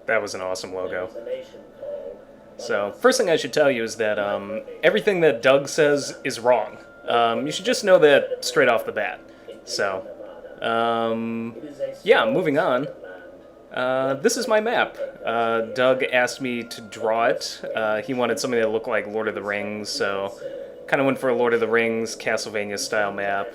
That was an awesome logo. So, first thing I should tell you is that everything that Doug says is wrong. You should just know that straight off the bat. So, yeah, moving on. This is my map. Doug asked me to draw it. He wanted something that looked like Lord of the Rings, so kind of went for a Lord of the Rings, Castlevania style map.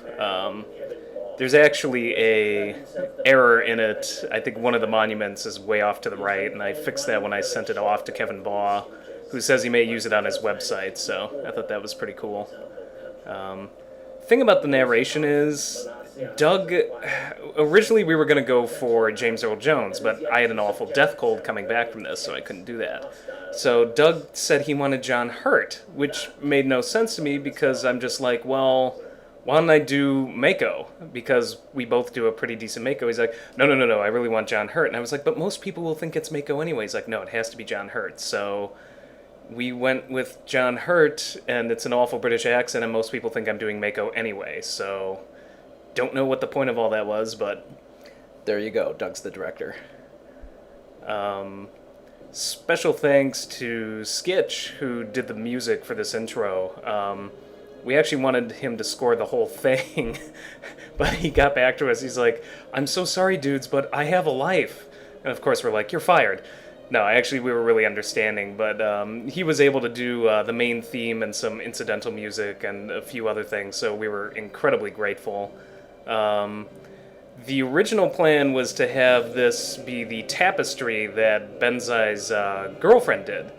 There's actually a error in it. I think one of the monuments is way off to the right, and I fixed that when I sent it off to Kevin Baugh, who says he may use it on his website, so I thought that was pretty cool. Thing about the narration is, Doug, originally we were going to go for James Earl Jones, but I had an awful death cold coming back from this, so I couldn't do that. So Doug said he wanted John Hurt, which made no sense to me because I'm just like, well, why don't I do Mako? Because we both do a pretty decent Mako. He's like, no, I really want John Hurt. And I was like, but most people will think it's Mako anyway. He's like, no, it has to be John Hurt. So we went with John Hurt, and it's an awful British accent, and most people think I'm doing Mako anyway. So don't know what the point of all that was, but there you go. Doug's the director. Special thanks to Skitch, who did the music for this intro. We actually wanted him to score the whole thing, but he got back to us. He's like, I'm so sorry, dudes, but I have a life. And of course, we're like, you're fired. No, actually, we were really understanding, but he was able to do the main theme and some incidental music and a few other things, so we were incredibly grateful. The original plan was to have this be the tapestry that Benzai's girlfriend did.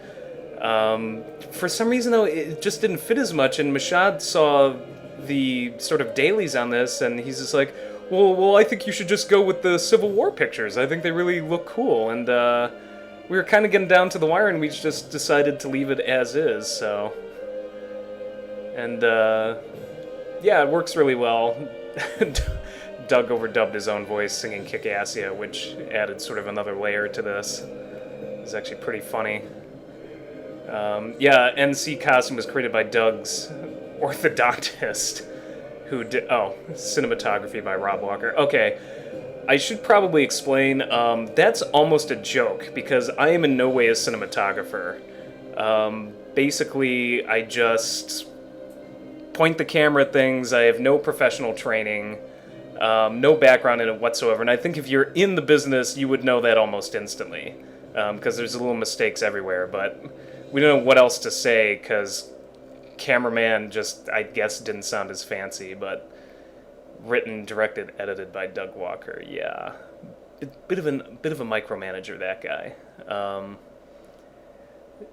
For some reason, though, it just didn't fit as much, and Mashad saw the sort of dailies on this, and he's just like, well, I think you should just go with the Civil War pictures. I think they really look cool, and we were kind of getting down to the wire, and we just decided to leave it as is, so... And, yeah, it works really well. Doug overdubbed his own voice singing Kickassia, which added sort of another layer to this. It was actually pretty funny. Yeah, NC costume was created by Doug's orthodontist, who did... Oh, cinematography by Rob Walker. Okay, I should probably explain, that's almost a joke, because I am in no way a cinematographer. Basically, I just point the camera at things. I have no professional training, no background in it whatsoever, and I think if you're in the business, you would know that almost instantly, because there's little mistakes everywhere, but we don't know what else to say, because cameraman just, I guess, didn't sound as fancy, but written, directed, edited by Doug Walker, yeah. Bit of a micromanager, that guy.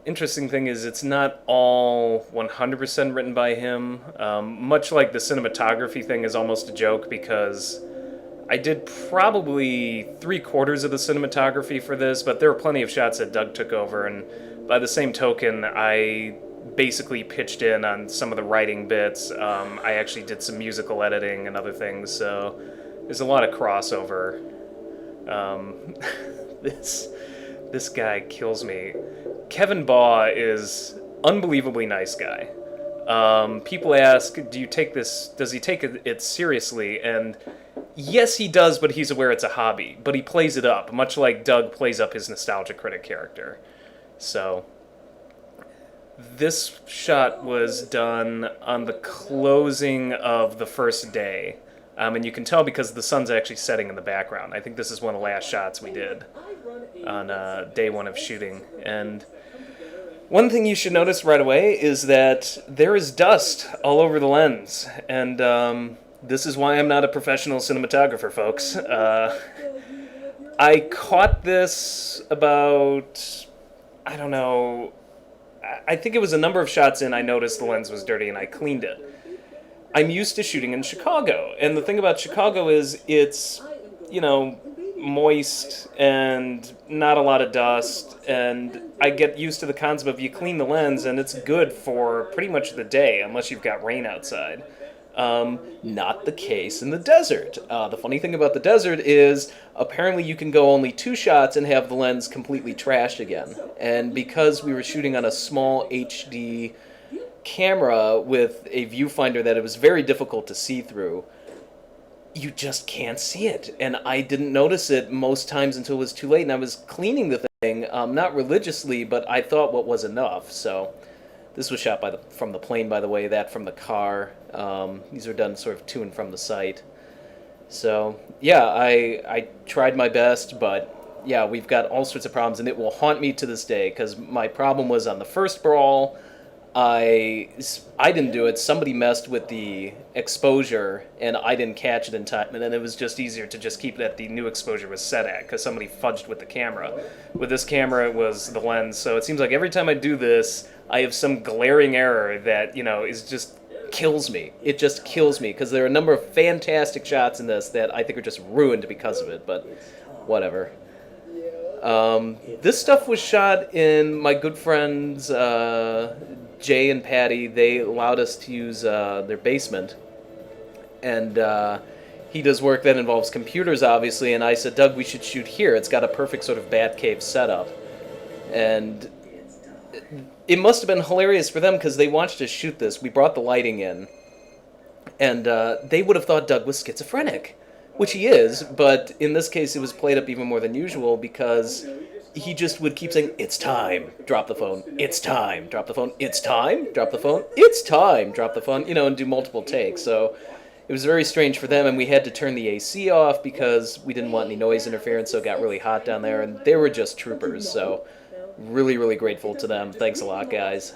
Interesting thing is, it's not all 100% written by him. Much like the cinematography thing is almost a joke, because I did probably 3/4 of the cinematography for this, but there were plenty of shots that Doug took over, and by the same token, I basically pitched in on some of the writing bits. I actually did some musical editing and other things, so there's a lot of crossover. This guy kills me. Kevin Baugh is unbelievably nice guy. People ask, does he take it seriously? And yes, he does, but he's aware it's a hobby. But he plays it up, much like Doug plays up his nostalgia critic character. So, this shot was done on the closing of the first day. And you can tell because the sun's actually setting in the background. I think this is one of the last shots we did on day one of shooting. And one thing you should notice right away is that there is dust all over the lens. And this is why I'm not a professional cinematographer, folks. I caught this about, I don't know, I think it was a number of shots in, I noticed the lens was dirty and I cleaned it. I'm used to shooting in Chicago, and the thing about Chicago is it's, moist and not a lot of dust, and I get used to the concept of you clean the lens and it's good for pretty much the day, unless you've got rain outside. Not the case in the desert. The funny thing about the desert is apparently you can go only 2 shots and have the lens completely trashed again. And because we were shooting on a small HD camera with a viewfinder that it was very difficult to see through, you just can't see it. And I didn't notice it most times until it was too late, and I was cleaning the thing. not religiously, but I thought what was enough. So this was shot from the plane, by the way. That from the car. These are done sort of to and from the site. So yeah, I tried my best, but yeah, we've got all sorts of problems, and it will haunt me to this day because my problem was on the first brawl. I didn't do it. Somebody messed with the exposure, and I didn't catch it in time. And then it was just easier to just keep that the new exposure was set at because somebody fudged with the camera. With this camera, it was the lens. So it seems like every time I do this, I have some glaring error that is just kills me. It just kills me because there are a number of fantastic shots in this that I think are just ruined because of it. But whatever. This stuff was shot in my good friends Jay and Patty. They allowed us to use their basement, and he does work that involves computers, obviously. And I said, Doug, we should shoot here. It's got a perfect sort of Batcave setup, and it must have been hilarious for them because they watched us shoot this. We brought the lighting in, and they would have thought Doug was schizophrenic. Which he is, but in this case it was played up even more than usual because he just would keep saying, it's time, drop the phone, it's time, drop the phone, it's time, drop the phone, it's time, drop the phone, and do multiple takes. So it was very strange for them, and we had to turn the AC off because we didn't want any noise interference, so it got really hot down there, and they were just troopers, so really, really grateful to them. Thanks a lot, guys.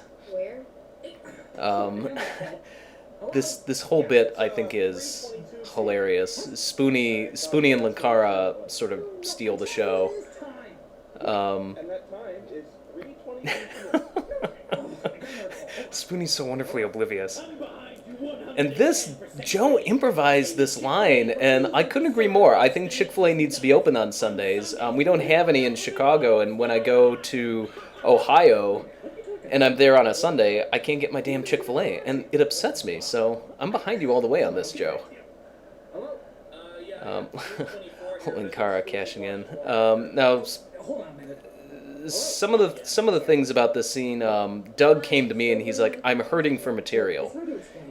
This whole bit, I think, is hilarious. Spoonie and Linkara sort of steal the show. Spoonie's so wonderfully oblivious. And Joe improvised this line, and I couldn't agree more. I think Chick-fil-A needs to be open on Sundays. We don't have any in Chicago, and when I go to Ohio and I'm there on a Sunday, I can't get my damn Chick-fil-A, and it upsets me. So I'm behind you all the way on this, Joe. Linkara cashing in. Now, some of the things about this scene, Doug came to me and he's like, I'm hurting for material.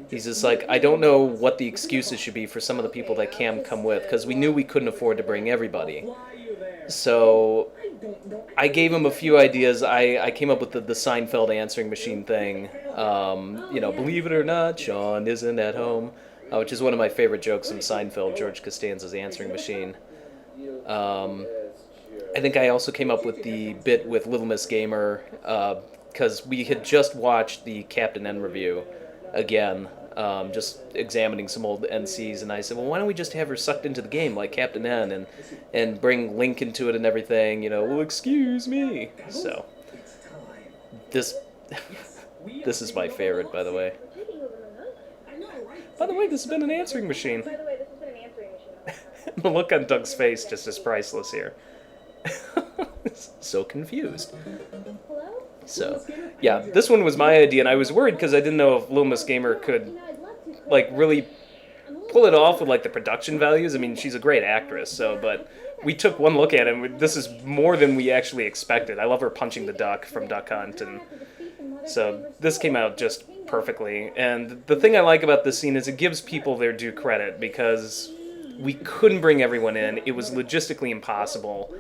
He's just like, I don't know what the excuses should be for some of the people that Cam come with, because we knew we couldn't afford to bring everybody. So I gave him a few ideas. I came up with the Seinfeld answering machine thing. Believe it or not, Sean isn't at home, which is one of my favorite jokes in Seinfeld, George Costanza's answering machine. I think I also came up with the bit with Little Miss Gamer, because we had just watched the Captain N review again, just examining some old NCs, and I said, well, why don't we just have her sucked into the game like Captain N and bring Link into it and everything, well, excuse me. So, this is my favorite, by the way. By the way, this has been an answering machine. The look on Doug's face just is priceless here. So confused. So, yeah, this one was my idea, and I was worried because I didn't know if Lil Miss Gamer could, really pull it off with, the production values. I mean, she's a great actress, but we took one look at it, and this is more than we actually expected. I love her punching the duck from Duck Hunt, and so this came out just perfectly. And the thing I like about this scene is it gives people their due credit, because we couldn't bring everyone in. It was logistically impossible.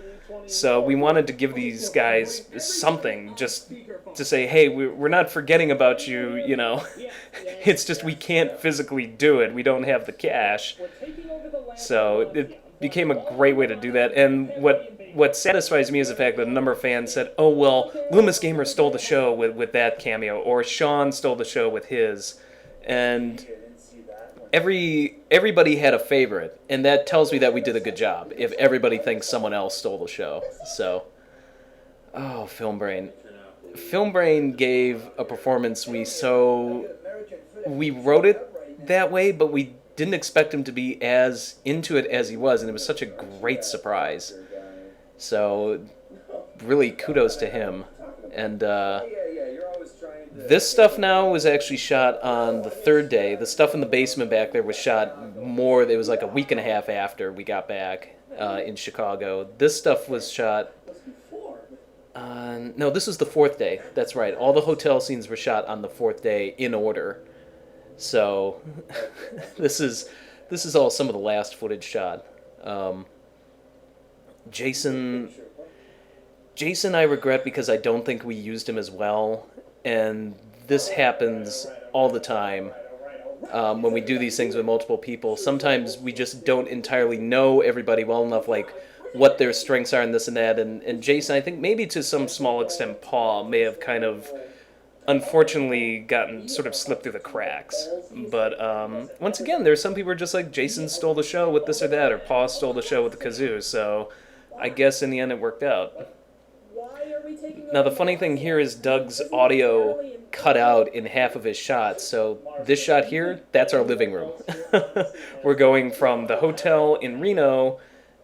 So we wanted to give these guys something, just to say, hey, we're not forgetting about you, It's just we can't physically do it. We don't have the cash. So it became a great way to do that. And what satisfies me is the fact that a number of fans said, oh, well, Loomis Gamer stole the show with that cameo, or Sean stole the show with his. And everybody had a favorite, and that tells me that we did a good job if everybody thinks someone else stole the show. So, Film Brain. Film Brain gave a performance we wrote it that way, but we didn't expect him to be as into it as he was, and it was such a great surprise. So, really kudos to him. And this stuff now was actually shot on the third day. The stuff in the basement back there was shot it was like a week and a half after we got back in Chicago. This stuff was shot, no, this was the fourth day. That's right. All the hotel scenes were shot on the fourth day in order. So, this is all some of the last footage shot. Jason Jason I regret because I don't think we used him as well, and this happens all the time. When we do these things with multiple people, sometimes we just don't entirely know everybody well enough, like what their strengths are and this and that. And Jason, I think maybe to some small extent, Paul may have kind of unfortunately gotten sort of slipped through the cracks. But once again, there's some people who are just like, Jason stole the show with this or that, or Paul stole the show with the kazoo. So I guess in the end it worked out. Now the funny thing here is Doug's audio cut out in half of his shots. So this shot here, that's our living room. We're going from the hotel in Reno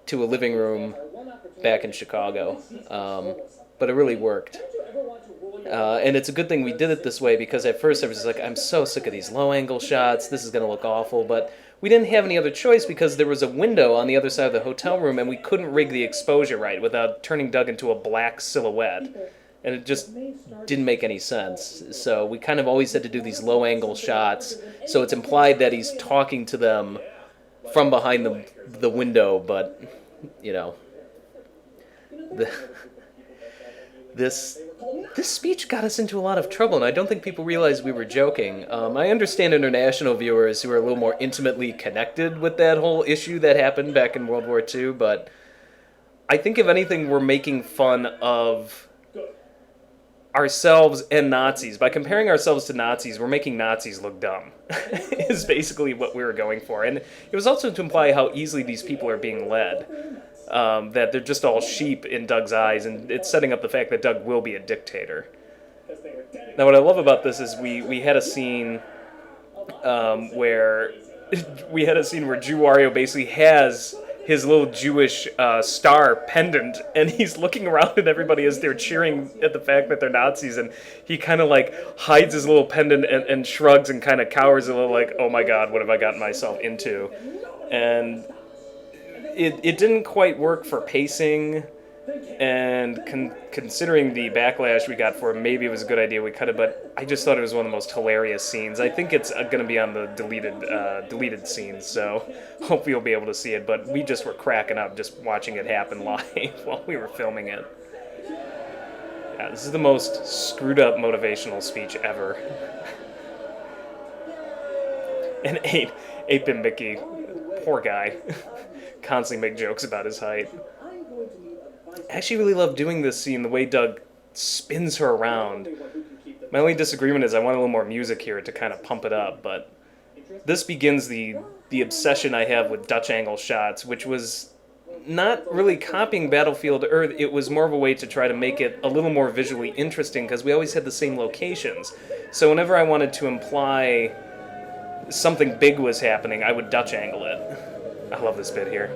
to a living room back in Chicago. But it really worked. And it's a good thing we did it this way, because at first I was just like, I'm so sick of these low angle shots, this is going to look awful, but we didn't have any other choice because there was a window on the other side of the hotel room and we couldn't rig the exposure right without turning Doug into a black silhouette. And it just didn't make any sense. So we kind of always had to do these low angle shots, so it's implied that he's talking to them from behind the window, but, you know, this speech got us into a lot of trouble, and I don't think people realized we were joking. I understand international viewers who are a little more intimately connected with that whole issue that happened back in World War II, but I think if anything, we're making fun of ourselves and Nazis. By comparing ourselves to Nazis, we're making Nazis look dumb, is basically what we were going for. And it was also to imply how easily these people are being led. That they're just all sheep in Doug's eyes, and it's setting up the fact that Doug will be a dictator. Now, what I love about this is we had a scene where Jew Wario basically has his little Jewish star pendant, and he's looking around at everybody as they're cheering at the fact that they're Nazis, and he kind of like hides his little pendant and shrugs and kind of cowers a little, like, oh my god, what have I gotten myself into? And it didn't quite work for pacing, and considering the backlash we got for it, maybe it was a good idea we cut it, but I just thought it was one of the most hilarious scenes. I think it's going to be on the deleted scenes, so hope you'll be able to see it, but we just were cracking up just watching it happen live while we were filming it. Yeah, this is the most screwed up motivational speech ever. And 8-Bit Mickey, poor guy, constantly make jokes about his height. I actually really love doing this scene, the way Doug spins her around. My only disagreement is I want a little more music here to kind of pump it up, but this begins the obsession I have with Dutch angle shots, which was not really copying Battlefield Earth. It was more of a way to try to make it a little more visually interesting, because we always had the same locations. So whenever I wanted to imply something big was happening, I would Dutch angle it. I love this bit here.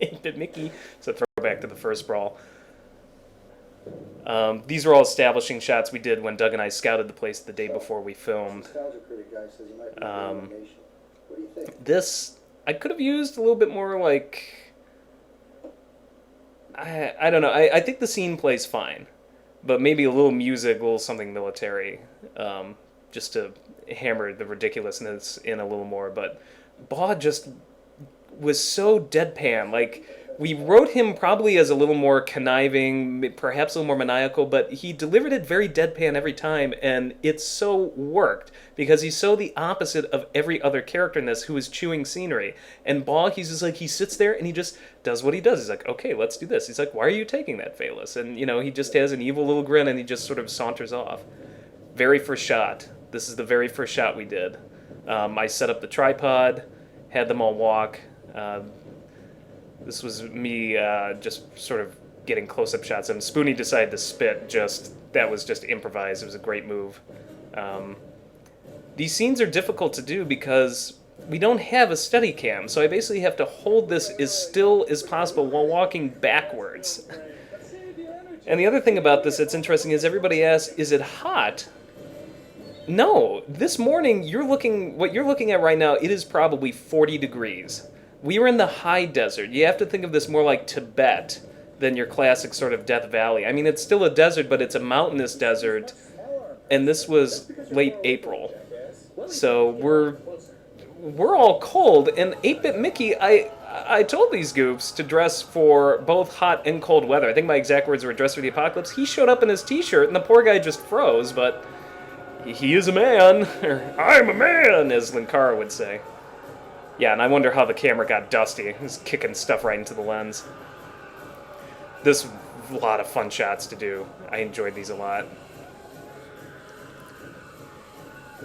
8-Bit Mickey. It's a throwback to the first brawl. These are all establishing shots we did when Doug and I scouted the place the day before we filmed. This, I could have used a little bit more, like, I don't know. I think the scene plays fine, but maybe a little music, a little something military, just to hammer the ridiculousness in a little more. But Baugh just was so deadpan. Like, we wrote him probably as a little more conniving, perhaps a little more maniacal, but he delivered it very deadpan every time, and it so worked, because he's so the opposite of every other character in this who is chewing scenery. And Baugh, he's just like, he sits there and he just does what he does. He's like, okay, let's do this. He's like, why are you taking that, Phaelus? And, you know, he just has an evil little grin and he just sort of saunters off. Very first shot. This is the very first shot we did. I set up the tripod, had them all walk. This was me just sort of getting close-up shots. And Spoonie decided to spit. That was just improvised. It was a great move. These scenes are difficult to do because we don't have a steady cam, so I basically have to hold this as still as possible while walking backwards. And the other thing about this that's interesting is everybody asks, is it hot? No. This morning, what you're looking at right now, it is probably 40 degrees. We were in the high desert. You have to think of this more like Tibet than your classic sort of Death Valley. I mean, it's still a desert, but it's a mountainous desert, and this was late April. So we're all cold, and 8-Bit Mickey, I I told these goofs to dress for both hot and cold weather. I think my exact words were dress for the apocalypse. He showed up in his t-shirt, and the poor guy just froze, but he is a man. Or, I'm a man, as Linkara would say. Yeah, and I wonder how the camera got dusty. Just kicking stuff right into the lens. This a lot of fun shots to do. I enjoyed these a lot.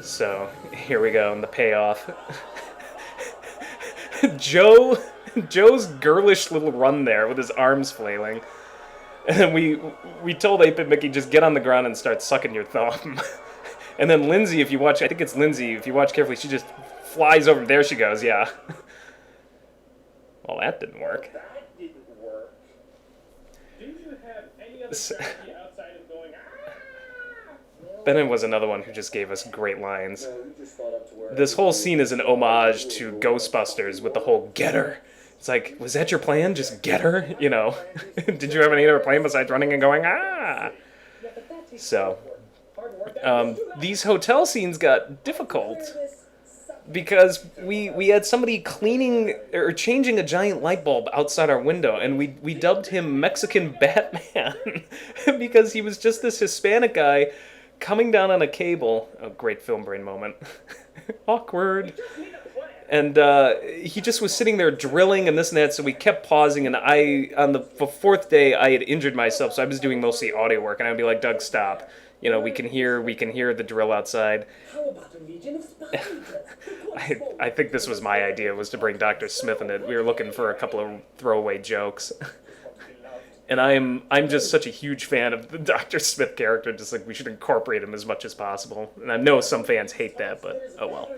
So, here we go, and the payoff. Joe's girlish little run there with his arms flailing. And we told 8-Bit Mickey, just get on the ground and start sucking your thumb. And then Lindsay, if you watch, I think it's Lindsay, if you watch carefully, she just flies over. There she goes, yeah. Well, that didn't work. That didn't work. Do you have any other strategy outside of going, Bennett was another one who just gave us great lines. This whole scene is an homage to Ghostbusters with the whole get her. It's like, was that your plan? Just get her? You know? Did you have any other plan besides running and going, ah? So, these hotel scenes got difficult because we had somebody cleaning or changing a giant light bulb outside our window, and we dubbed him Mexican Batman because he was just this Hispanic guy coming down on a cable. Oh, great film brain moment. Awkward. And he just was sitting there drilling and this and that, so we kept pausing, and on the fourth day, I had injured myself, so I was doing mostly audio work, and I'd be like, Doug, stop. You know, we can hear the drill outside. I think this was my idea, was to bring Dr. Smith in it. We were looking for a couple of throwaway jokes. And I'm just such a huge fan of the Dr. Smith character, just like we should incorporate him as much as possible. And I know some fans hate that, but oh well.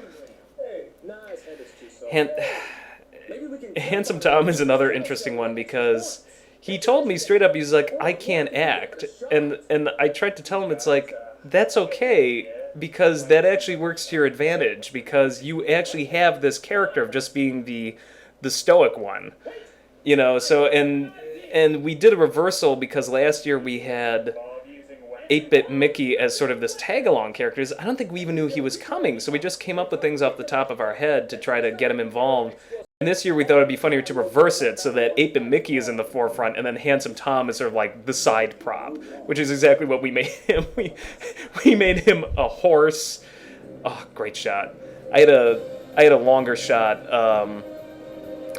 Handsome Tom is another interesting one because he told me straight up, he's like, I can't act. And I tried to tell him, it's like, that's okay, because that actually works to your advantage, because you actually have this character of just being the stoic one. You know, so, and we did a reversal because last year we had 8-Bit Mickey as sort of this tag-along character. I don't think we even knew he was coming, so we just came up with things off the top of our head to try to get him involved. And this year we thought it'd be funnier to reverse it so that 8-Bit Mickey is in the forefront and then Handsome Tom is sort of like the side prop, which is exactly what we made him. We made him a horse. Oh, great shot. I had a longer shot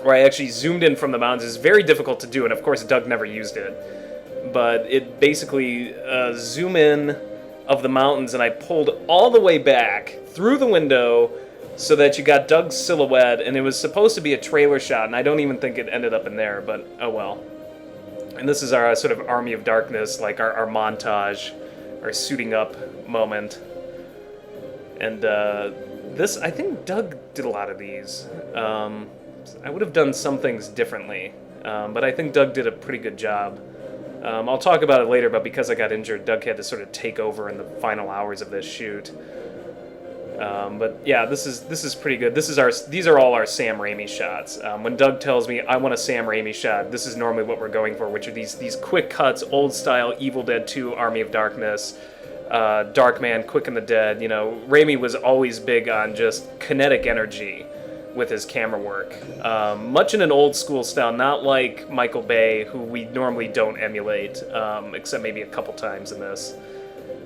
where I actually zoomed in from the mountains. It's very difficult to do, and of course Doug never used it. But it basically zoom in of the mountains, and I pulled all the way back through the window so that you got Doug's silhouette, and it was supposed to be a trailer shot, and I don't even think it ended up in there, but oh well. And this is our sort of Army of Darkness, like our montage, our suiting up moment. And this, I think Doug did a lot of these. I would have done some things differently, but I think Doug did a pretty good job. I'll talk about it later, but because I got injured, Doug had to sort of take over in the final hours of this shoot. But yeah, this is pretty good. These are all our Sam Raimi shots. When Doug tells me I want a Sam Raimi shot, this is normally what we're going for, which are these quick cuts, old style Evil Dead 2, Army of Darkness, Darkman, Quick and the Dead. You know, Raimi was always big on just kinetic energy with his camera work, much in an old school style, not like Michael Bay, who we normally don't emulate, except maybe a couple times in this.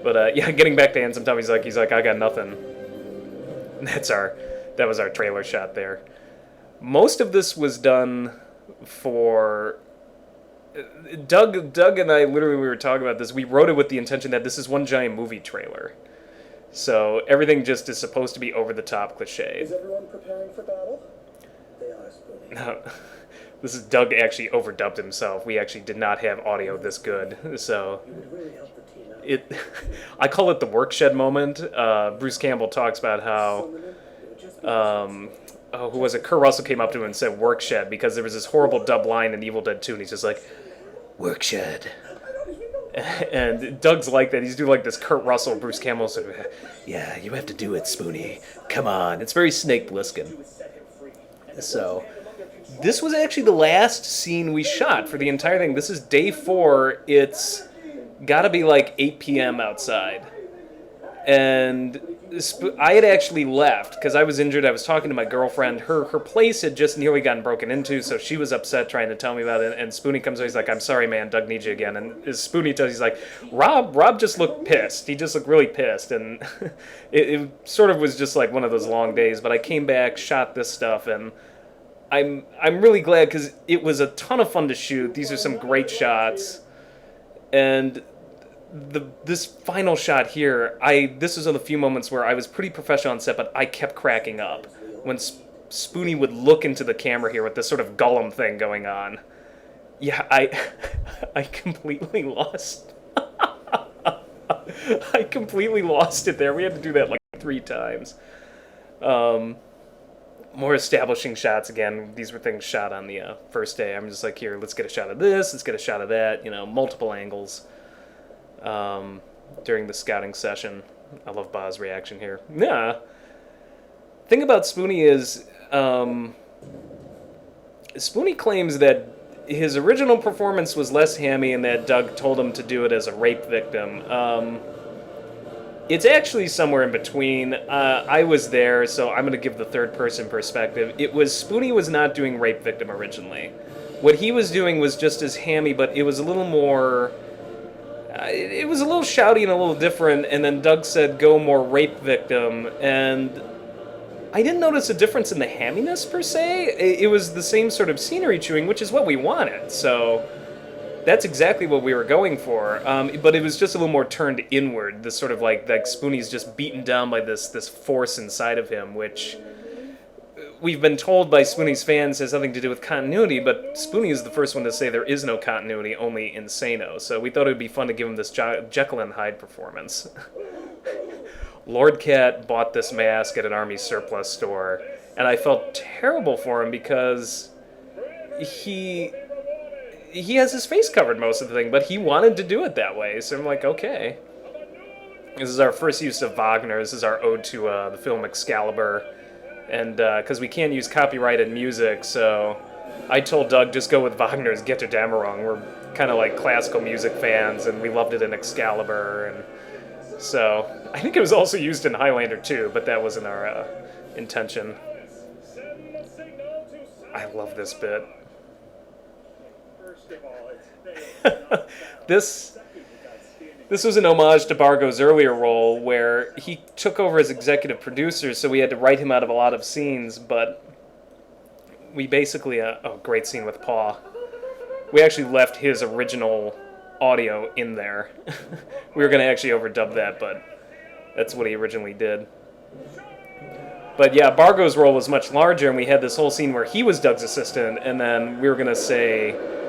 But yeah, getting back to Handsome Tom, he's like, I got nothing. That was our trailer shot there. Most of this was done for Doug and I. Literally, we were talking about this. We wrote it with the intention that this is one giant movie trailer. So everything just is supposed to be over the top cliche. Is everyone preparing for battle? They are, Spoonie. No, this is Doug actually overdubbed himself. We actually did not have audio this good, so You would really help the team out. I call it the work shed moment. Bruce Campbell talks about how who was it? Kurt Russell came up to him and said work shed because there was this horrible dub line in Evil Dead 2, and he's just like, work shed. And Doug's like that. He's doing like this Kurt Russell, Bruce Campbell sort of, yeah, you have to do it, Spoonie. Come on. It's very Snake Plissken. So, this was actually the last scene we shot for the entire thing. This is day 4. It's gotta be like 8 p.m. outside. and I had actually left because I was injured. I was talking to my girlfriend. Her place had just nearly gotten broken into, so she was upset trying to tell me about it. And Spoonie comes over. He's like, "I'm sorry, man. Doug needs you again." And as Spoonie tells, he's like, "Rob just looked pissed. He just looked really pissed." And it sort of was just like one of those long days. But I came back, shot this stuff, and I'm really glad because it was a ton of fun to shoot. These are some great shots, and this final shot here, this was one of the few moments where I was pretty professional on set, but I kept cracking up when Spoonie would look into the camera here with this sort of Gollum thing going on. Yeah, I completely lost. I completely lost it there. We had to do that like 3 times. More establishing shots again. These were things shot on the first day. I'm just like, here, let's get a shot of this. Let's get a shot of that. Multiple angles. During the scouting session. I love Ba's reaction here. Yeah. Thing about Spoonie is, Spoonie claims that his original performance was less hammy and that Doug told him to do it as a rape victim. It's actually somewhere in between. I was there, so I'm going to give the third person perspective. Spoonie was not doing rape victim originally. What he was doing was just as hammy, but it was a little more... it was a little shouty and a little different, and then Doug said, go more rape victim, and I didn't notice a difference in the hamminess, per se. It was the same sort of scenery chewing, which is what we wanted, so that's exactly what we were going for, but it was just a little more turned inward, this sort of like Spoonie's just beaten down by this force inside of him, which... we've been told by Spoonie's fans has nothing to do with continuity, but Spoonie is the first one to say there is no continuity, only Insano. So we thought it would be fun to give him this Jekyll and Hyde performance. Lord Cat bought this mask at an army surplus store, and I felt terrible for him because he has his face covered most of the thing, but he wanted to do it that way. So I'm like, okay. This is our first use of Wagner. This is our ode to the film Excalibur. And because we can't use copyrighted music, so I told Doug, just go with Wagner's Götterdämmerung. We're kind of like classical music fans, and we loved it in Excalibur. And so I think it was also used in Highlander too, but that wasn't our intention. I love this bit. This was an homage to Bargo's earlier role, where he took over as executive producer, so we had to write him out of a lot of scenes, but we basically... great scene with Paw. We actually left his original audio in there. We were going to actually overdub that, but that's what he originally did. But yeah, Bargo's role was much larger, and we had this whole scene where he was Doug's assistant, and then we were going to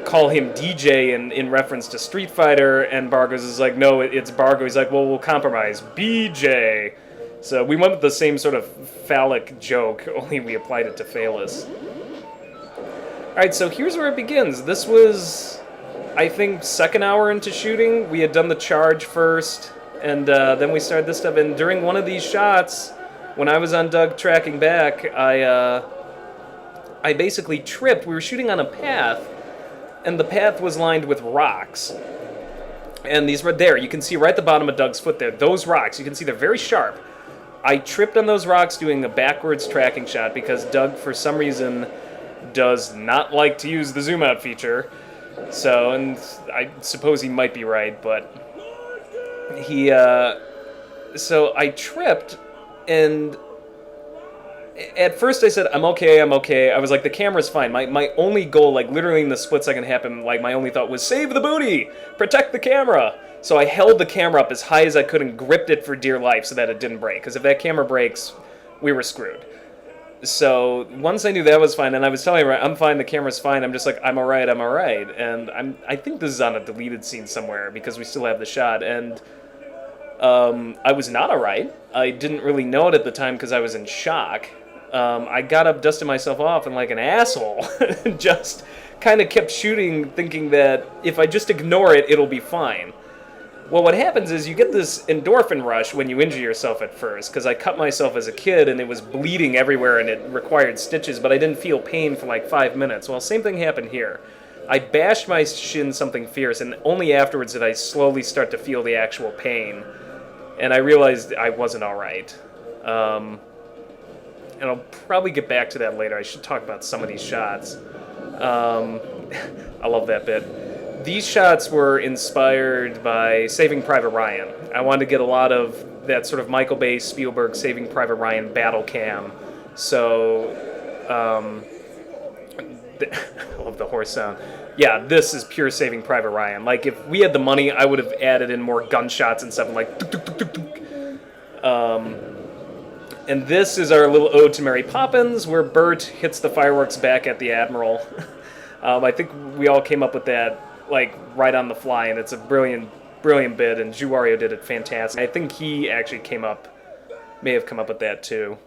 call him DJ in reference to Street Fighter, and Bargo's is like, no, it's Bargo. He's like, well, we'll compromise. BJ. So we went with the same sort of phallic joke, only we applied it to Phalus. Alright, so here's where it begins. This was, I think, second hour into shooting. We had done the charge first, and then we started this stuff. And during one of these shots, when I was on Doug tracking back, I basically tripped. We were shooting on a path, and the path was lined with rocks. And these were there. You can see right at the bottom of Doug's foot there. Those rocks, you can see they're very sharp. I tripped on those rocks doing a backwards tracking shot because Doug, for some reason, does not like to use the zoom out feature. So, and I suppose he might be right, but so I tripped, and at first I said, I'm okay. I was like, the camera's fine. My only goal, like literally in the split second happened, like my only thought was, save the booty! Protect the camera! So I held the camera up as high as I could and gripped it for dear life so that it didn't break. Because if that camera breaks, we were screwed. So once I knew that was fine, and I was telling her, I'm fine, the camera's fine, I'm just like, I'm alright. And I think this is on a deleted scene somewhere because we still have the shot. And I was not alright. I didn't really know it at the time because I was in shock. I got up, dusted myself off, and like an asshole, just kind of kept shooting, thinking that if I just ignore it, it'll be fine. Well, what happens is you get this endorphin rush when you injure yourself at first, because I cut myself as a kid, and it was bleeding everywhere, and it required stitches, but I didn't feel pain for like 5 minutes. Well, same thing happened here. I bashed my shin something fierce, and only afterwards did I slowly start to feel the actual pain. and I realized I wasn't all right. Um, and I'll probably get back to that later. I should talk about some of these shots. Um, I love that bit. These shots were inspired by Saving Private Ryan. I wanted to get a lot of that sort of Michael Bay, Spielberg, Saving Private Ryan battle cam. So, I love the horse sound. Yeah, this is pure Saving Private Ryan. Like, if we had the money, I would have added in more gunshots and stuff, like, tuk, tuk, tuk, tuk, tuk. And this is our little ode to Mary Poppins, where Bert hits the fireworks back at the Admiral. I think we all came up with that, like, right on the fly, and it's a brilliant, brilliant bit, and Juwario did it fantastic. I think he actually may have come up with that, too.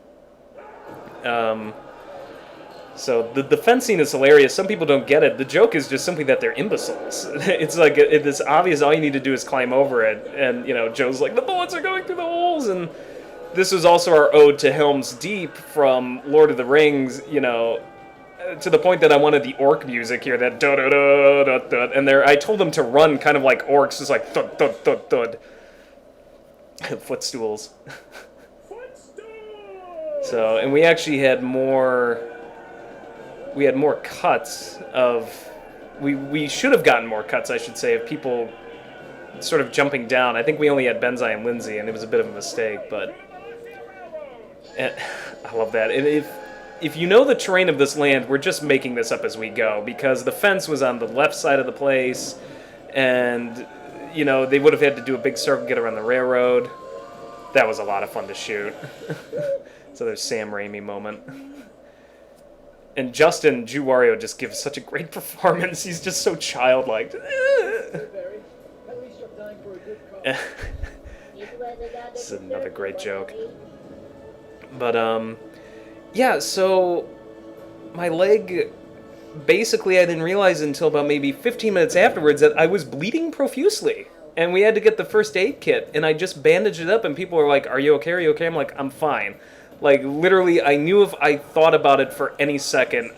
So the defense scene is hilarious. Some people don't get it. The joke is just simply that they're imbeciles. It's like it's obvious. All you need to do is climb over it, and Joe's like, the bullets are going through the holes. And this was also our ode to Helm's Deep from Lord of the Rings. To the point that I wanted the orc music here, that da da da da da. And I told them to run kind of like orcs, just like thud thud thud thud. Footstools. So, and we actually had more. We had more cuts of. We should have gotten more cuts, I should say, of people sort of jumping down. I think we only had Benzai and Lindsay, and it was a bit of a mistake, but I love that. And if you know the terrain of this land, we're just making this up as we go, because the fence was on the left side of the place, and they would have had to do a big circle, get around the railroad. That was a lot of fun to shoot. So there's Sam Raimi moment. And Justin Juwario just gives such a great performance. He's just so childlike. This is another great joke. But, yeah, so my leg, basically I didn't realize until about maybe 15 minutes afterwards that I was bleeding profusely. And we had to get the first aid kit, and I just bandaged it up, and people were like, are you okay? Are you okay? I'm like, I'm fine. Like, literally, I knew if I thought about it for any second,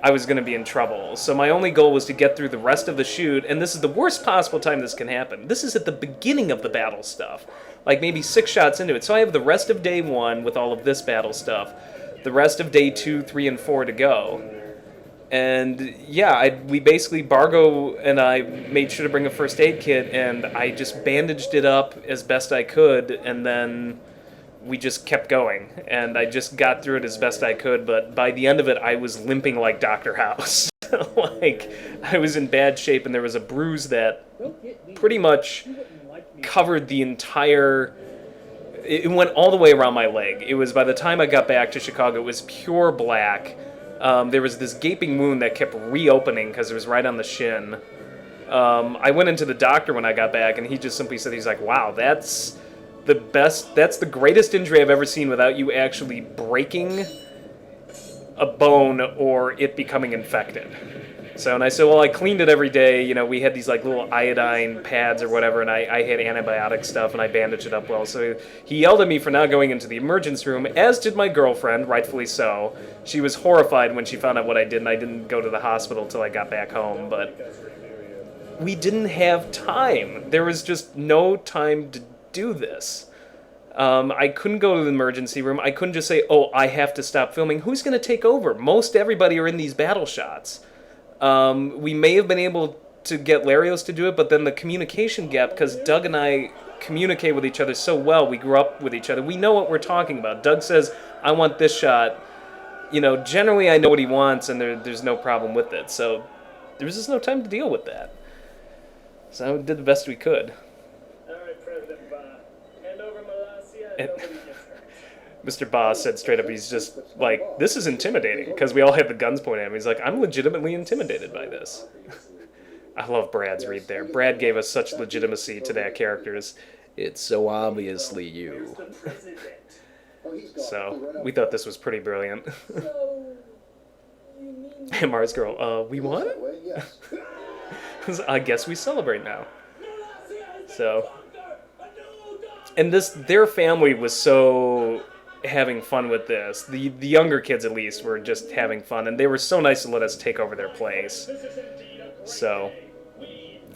I was going to be in trouble. So my only goal was to get through the rest of the shoot, and this is the worst possible time this can happen. This is at the beginning of the battle stuff, like maybe 6 shots into it. So I have the rest of day 1 with all of this battle stuff, the rest of day 2, 3, and 4 to go. And yeah, we basically, Bargo and I made sure to bring a first aid kit, and I just bandaged it up as best I could, and then we just kept going, and I just got through it as best I could, but by the end of it, I was limping like Dr. House. Like, I was in bad shape, and there was a bruise that pretty much covered the entire... It went all the way around my leg. It was, by the time I got back to Chicago, it was pure black. There was this gaping wound that kept reopening because it was right on the shin. I went into the doctor when I got back, and he just simply said, he's like, wow, that's the greatest injury I've ever seen without you actually breaking a bone or it becoming infected. So, and I said, well, I cleaned it every day. We had these like little iodine pads or whatever, and I had antibiotic stuff, and I bandaged it up well. So he yelled at me for not going into the emergency room, as did my girlfriend, rightfully so. She was horrified when she found out what I did, and I didn't go to the hospital till I got back home, but we didn't have time. There was just no time to do this. I couldn't go to the emergency room. I couldn't just say, oh, I have to stop filming. Who's going to take over? Most everybody are in these battle shots. We may have been able to get Larios to do it, but then the communication gap, because Doug and I communicate with each other so well, we grew up with each other, we know what we're talking about. Doug says, I want this shot. Generally I know what he wants, and there's no problem with it. So there was just no time to deal with that. So we did the best we could. Mr. Boss said straight up, he's just like, this is intimidating, because we all had the guns pointed at him. He's like, I'm legitimately intimidated by this. I love Brad's read there. Brad gave us such legitimacy to that character. It's so obviously you. So, we thought this was pretty brilliant. And Mars Girl, we won? I guess we celebrate now. So... And their family was so having fun with this. The younger kids, at least, were just having fun, and they were so nice to let us take over their place. So,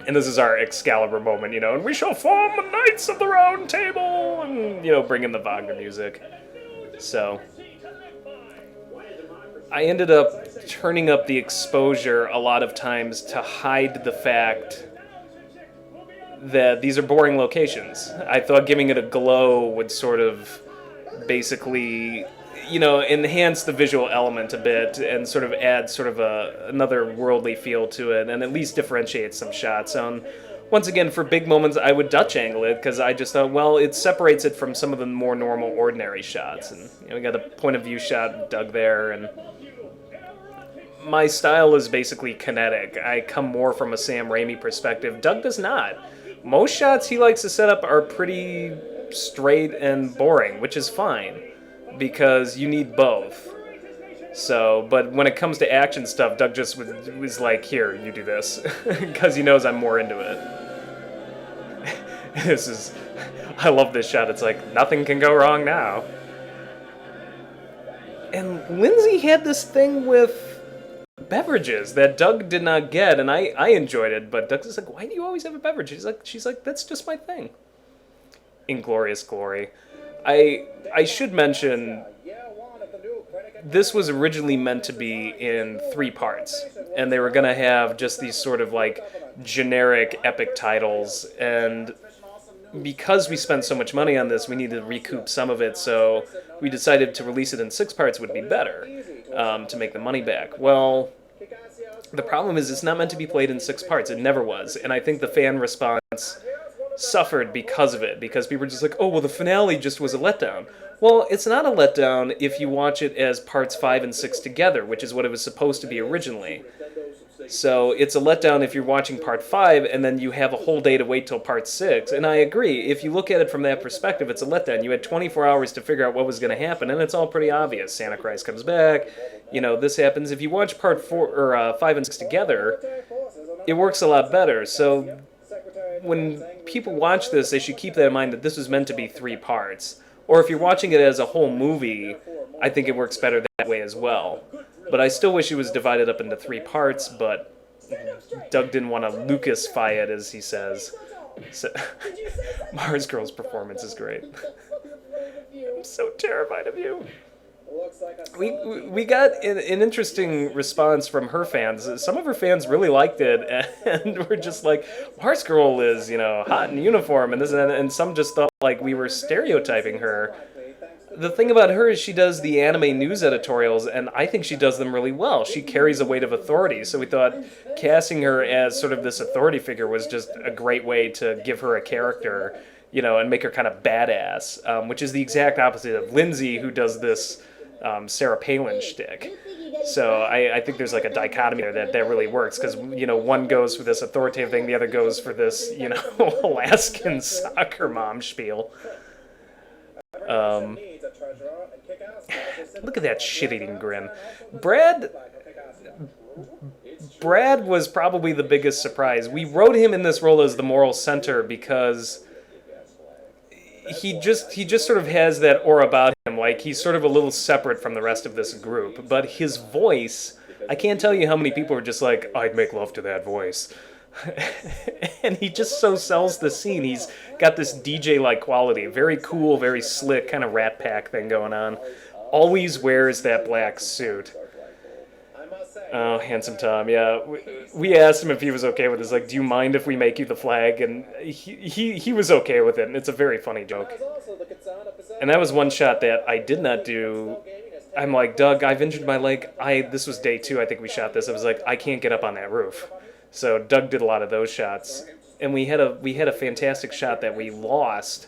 And this is our Excalibur moment, and we shall form the Knights of the Round Table, and, bring in the Wagner music. So, I ended up turning up the exposure a lot of times to hide the fact that these are boring locations. I thought giving it a glow would sort of basically, enhance the visual element a bit and sort of add sort of another worldly feel to it and at least differentiate some shots. Once again, for big moments, I would Dutch angle it because I just thought, well, it separates it from some of the more normal, ordinary shots. And we got a point of view shot, Doug there, and my style is basically kinetic. I come more from a Sam Raimi perspective. Doug does not. Most shots he likes to set up are pretty straight and boring, which is fine because you need both. So, but when it comes to action stuff, Doug just was like, here, you do this, because he knows I'm more into it. I love this shot. It's like, nothing can go wrong now. And Lindsay had this thing with beverages that Doug did not get, and I enjoyed it, but Doug's just like, why do you always have a beverage? She's like, that's just my thing. Inglorious Glory. I should mention, this was originally meant to be in 3 parts, and they were going to have just these sort of like generic epic titles, and because we spent so much money on this, we needed to recoup some of it, so we decided to release it in 6 parts would be better, to make the money back. Well, the problem is it's not meant to be played in 6 parts. It never was, and I think the fan response suffered because of it, because people were just like, oh, well, the finale just was a letdown. Well, it's not a letdown if you watch it as parts 5 and 6 together, which is what it was supposed to be originally. So it's a letdown if you're watching part 5 and then you have a whole day to wait till part 6. And I agree, if you look at it from that perspective, it's a letdown. You had 24 hours to figure out what was going to happen, and it's all pretty obvious. Santa Christ comes back, this happens. If you watch part 4 or 5 and 6 together, it works a lot better. So when people watch this, they should keep that in mind, that this was meant to be 3 parts. Or if you're watching it as a whole movie, I think it works better that way as well. But I still wish it was divided up into 3 parts, but Doug didn't want to Lucas-fy it, as he says. So, Mars Girl's performance is great. I'm so terrified of you. We got an interesting response from her fans. Some of her fans really liked it, and were just like, Mars Girl is, hot in uniform, and this and some just thought like we were stereotyping her. The thing about her is she does the anime news editorials, and I think she does them really well. She carries a weight of authority, so we thought casting her as sort of this authority figure was just a great way to give her a character, and make her kind of badass, which is the exact opposite of Lindsay, who does this Sarah Palin shtick. So I think there's like a dichotomy there that really works, because, one goes for this authoritative thing, the other goes for this, Alaskan soccer mom spiel. Look at that shit-eating grin. Brad was probably the biggest surprise. We wrote him in this role as the moral center because he just sort of has that aura about him, like he's sort of a little separate from the rest of this group. But his voice, I can't tell you how many people are just like, I'd make love to that voice. And he just so sells the scene. He's got this DJ-like quality, very cool, very slick, kind of Rat Pack thing going on. Always wears that black suit. Oh, handsome Tom, yeah. We asked him if he was okay with this. Like, do you mind if we make you the flag? And he was okay with it, and it's a very funny joke. And that was one shot that I did not do. I'm like, Doug, I've injured my leg. This was day 2, I think we shot this. I was like, I can't get up on that roof. So Doug did a lot of those shots, and we had a fantastic shot that we lost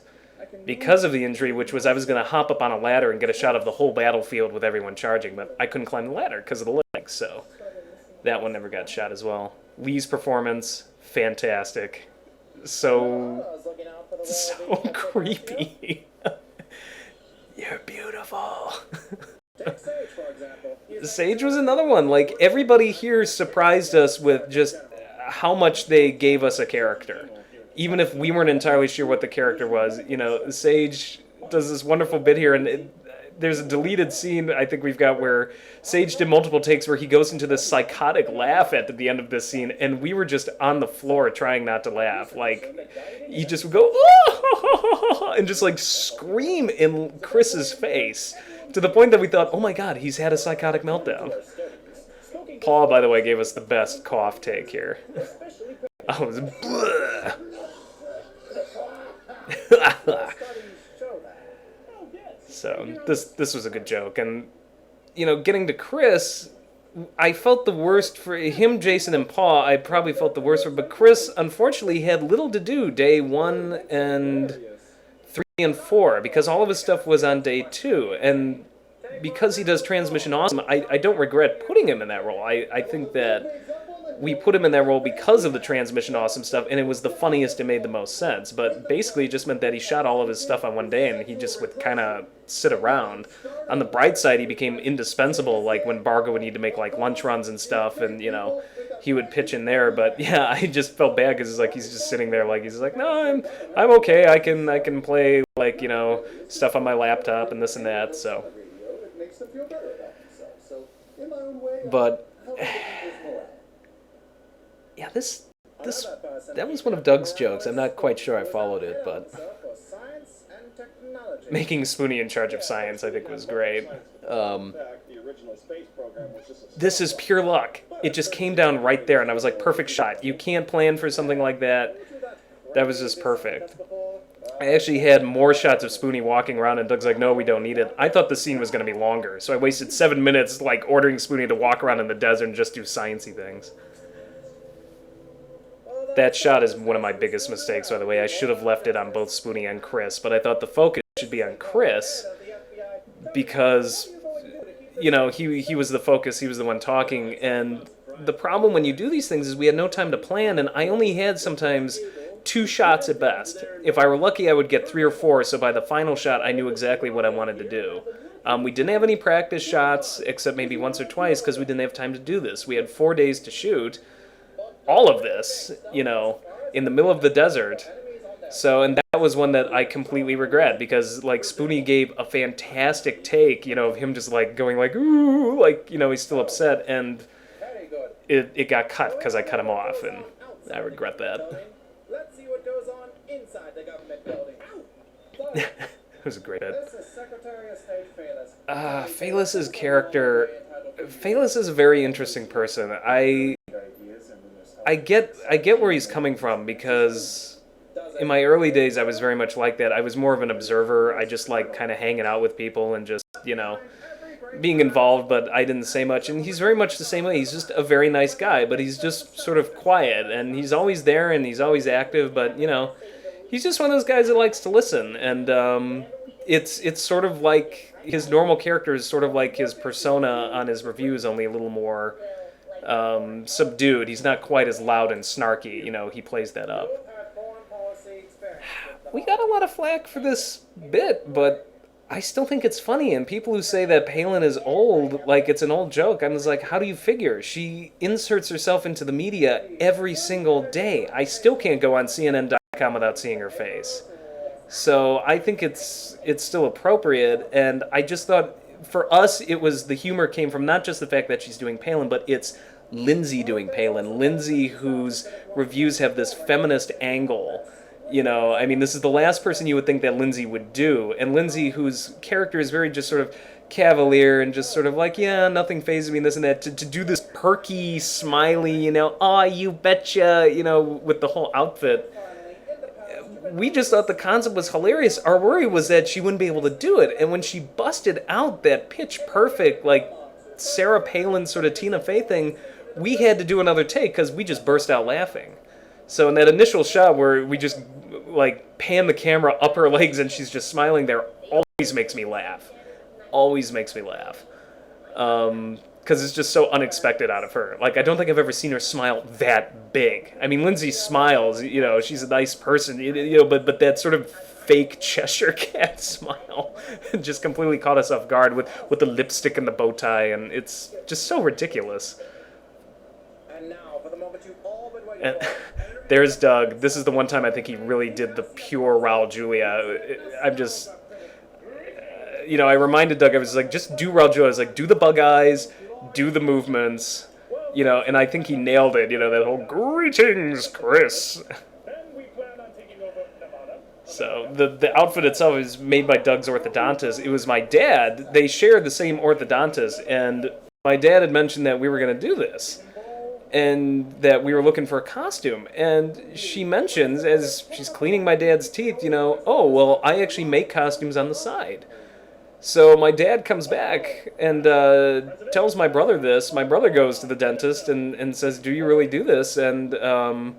because of the injury, which was I was going to hop up on a ladder and get a shot of the whole battlefield with everyone charging, but I couldn't climb the ladder because of the legs, so that one never got shot as well. Lee's performance, fantastic. So creepy. You're beautiful. Sage was another one. Like, everybody here surprised us with just how much they gave us a character. Even if we weren't entirely sure what the character was, Sage does this wonderful bit here, and there's a deleted scene I think we've got where Sage did multiple takes where he goes into this psychotic laugh at the end of this scene, and we were just on the floor trying not to laugh. Like, he just would go, oh, and just like scream in Chris's face to the point that we thought, oh my god, he's had a psychotic meltdown. Paul, by the way, gave us the best cough take here. I was so this was a good joke, and getting to Chris, I felt the worst for him, Jason, and Paul. I probably felt the worst for, but Chris unfortunately had little to do day 1 and 3 and 4 because all of his stuff was on day 2, and because he does Transmission Awesome, I don't regret putting him in that role. I think that we put him in that role because of the Transmission Awesome stuff, and it was the funniest and made the most sense. But basically, it just meant that he shot all of his stuff on one day, and he just would kind of sit around. On the bright side, he became indispensable, like when Bargo would need to make like lunch runs and stuff, and he would pitch in there. But yeah, I just felt bad because he's just sitting there, like he's like, no, I'm okay. I can play like stuff on my laptop and this and that. So, but. Yeah, that was one of Doug's jokes. I'm not quite sure I followed it, but making Spoonie in charge of science, I think, was great. This is pure luck. It just came down right there, and I was like, perfect shot. You can't plan for something like that. That was just perfect. I actually had more shots of Spoonie walking around, and Doug's like, no, we don't need it. I thought the scene was going to be longer, so I wasted 7 minutes like ordering Spoonie to walk around in the desert and just do sciencey things. That shot is one of my biggest mistakes, by the way. I should have left it on both Spoonie and Chris, but I thought the focus should be on Chris because, he was the focus, he was the one talking, and the problem when you do these things is we had no time to plan, and I only had sometimes 2 shots at best. If I were lucky, I would get 3 or 4, so by the final shot, I knew exactly what I wanted to do. We didn't have any practice shots, except maybe once or twice, because we didn't have time to do this. We had 4 days to shoot all of this, in the middle of the desert. So, and that was one that I completely regret because, like, Spoonie gave a fantastic take, of him just, like, going, like, ooh, like, he's still upset, and it got cut because I cut him off, and I regret that. Let's see what goes on inside the government building. It was a great bit. Phaelus's character... Phaelus is a very interesting person. I get where he's coming from because in my early days I was very much like that. I was more of an observer. I just like kind of hanging out with people and just, being involved, but I didn't say much. And he's very much the same way. He's just a very nice guy, but he's just sort of quiet and he's always there and he's always active, but he's just one of those guys that likes to listen. And it's sort of like his normal character is sort of like his persona on his reviews, only a little more subdued. He's not quite as loud and snarky. He plays that up. We got a lot of flack for this bit, but I still think it's funny. And people who say that Palin is old, like it's an old joke, I'm just like, how do you figure? She inserts herself into the media every single day. I still can't go on CNN.com without seeing her face. So I think it's still appropriate, and I just thought for us it was the humor came from not just the fact that she's doing Palin, but it's Lindsay doing Palin. Lindsay, whose reviews have this feminist angle. This is the last person you would think that Lindsay would do. And Lindsay, whose character is very just sort of cavalier and just sort of like, yeah, nothing phases me and this and that, to do this perky, smiley, aw, you betcha, with the whole outfit. We just thought the concept was hilarious. Our worry was that she wouldn't be able to do it. And when she busted out that pitch perfect, like Sarah Palin sort of Tina Fey thing, we had to do another take because we just burst out laughing. So in that initial shot where we just like pan the camera up her legs and she's just smiling there, always makes me laugh. Always makes me laugh. Because it's just so unexpected out of her. Like, I don't think I've ever seen her smile that big. Lindsay smiles, she's a nice person, but that sort of fake Cheshire Cat smile just completely caught us off guard with the lipstick and the bow tie, and it's just so ridiculous. And now for the moment you all been waiting And for. there's Doug. This is the one time I think he really did the pure Raul Julia. I'm just... I reminded Doug, I was like, just do Raljo. I was like, do the bug eyes, do the movements, and I think he nailed it. That whole greetings, Chris. So the outfit itself is made by Doug's orthodontist. It was my dad. They share the same orthodontist, and my dad had mentioned that we were going to do this, and that we were looking for a costume. And she mentions, as she's cleaning my dad's teeth, oh, well, I actually make costumes on the side. So my dad comes back and tells my brother this. My brother goes to the dentist and says, do you really do this? And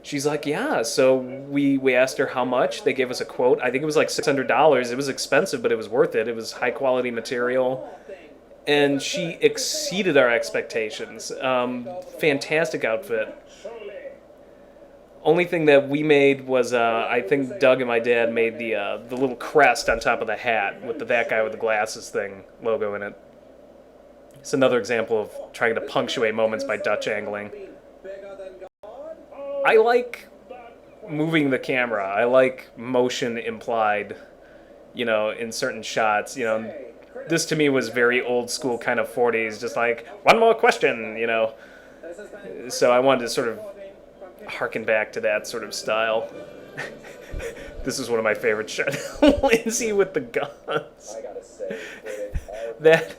she's like, yeah. So we asked her how much. They gave us a quote. I think it was like $600. It was expensive, but it was worth it. It was high quality material. And she exceeded our expectations. Fantastic outfit. Only thing that we made was, I think Doug and my dad made the little crest on top of the hat with that guy with the glasses thing logo in it. It's another example of trying to punctuate moments by Dutch angling. I like moving the camera. I like motion implied, in certain shots. This to me was very old school kind of 40s, just like, one more question, So I wanted to sort of harken back to that sort of style. This is one of my favorite shots. Lindsay with the guns. That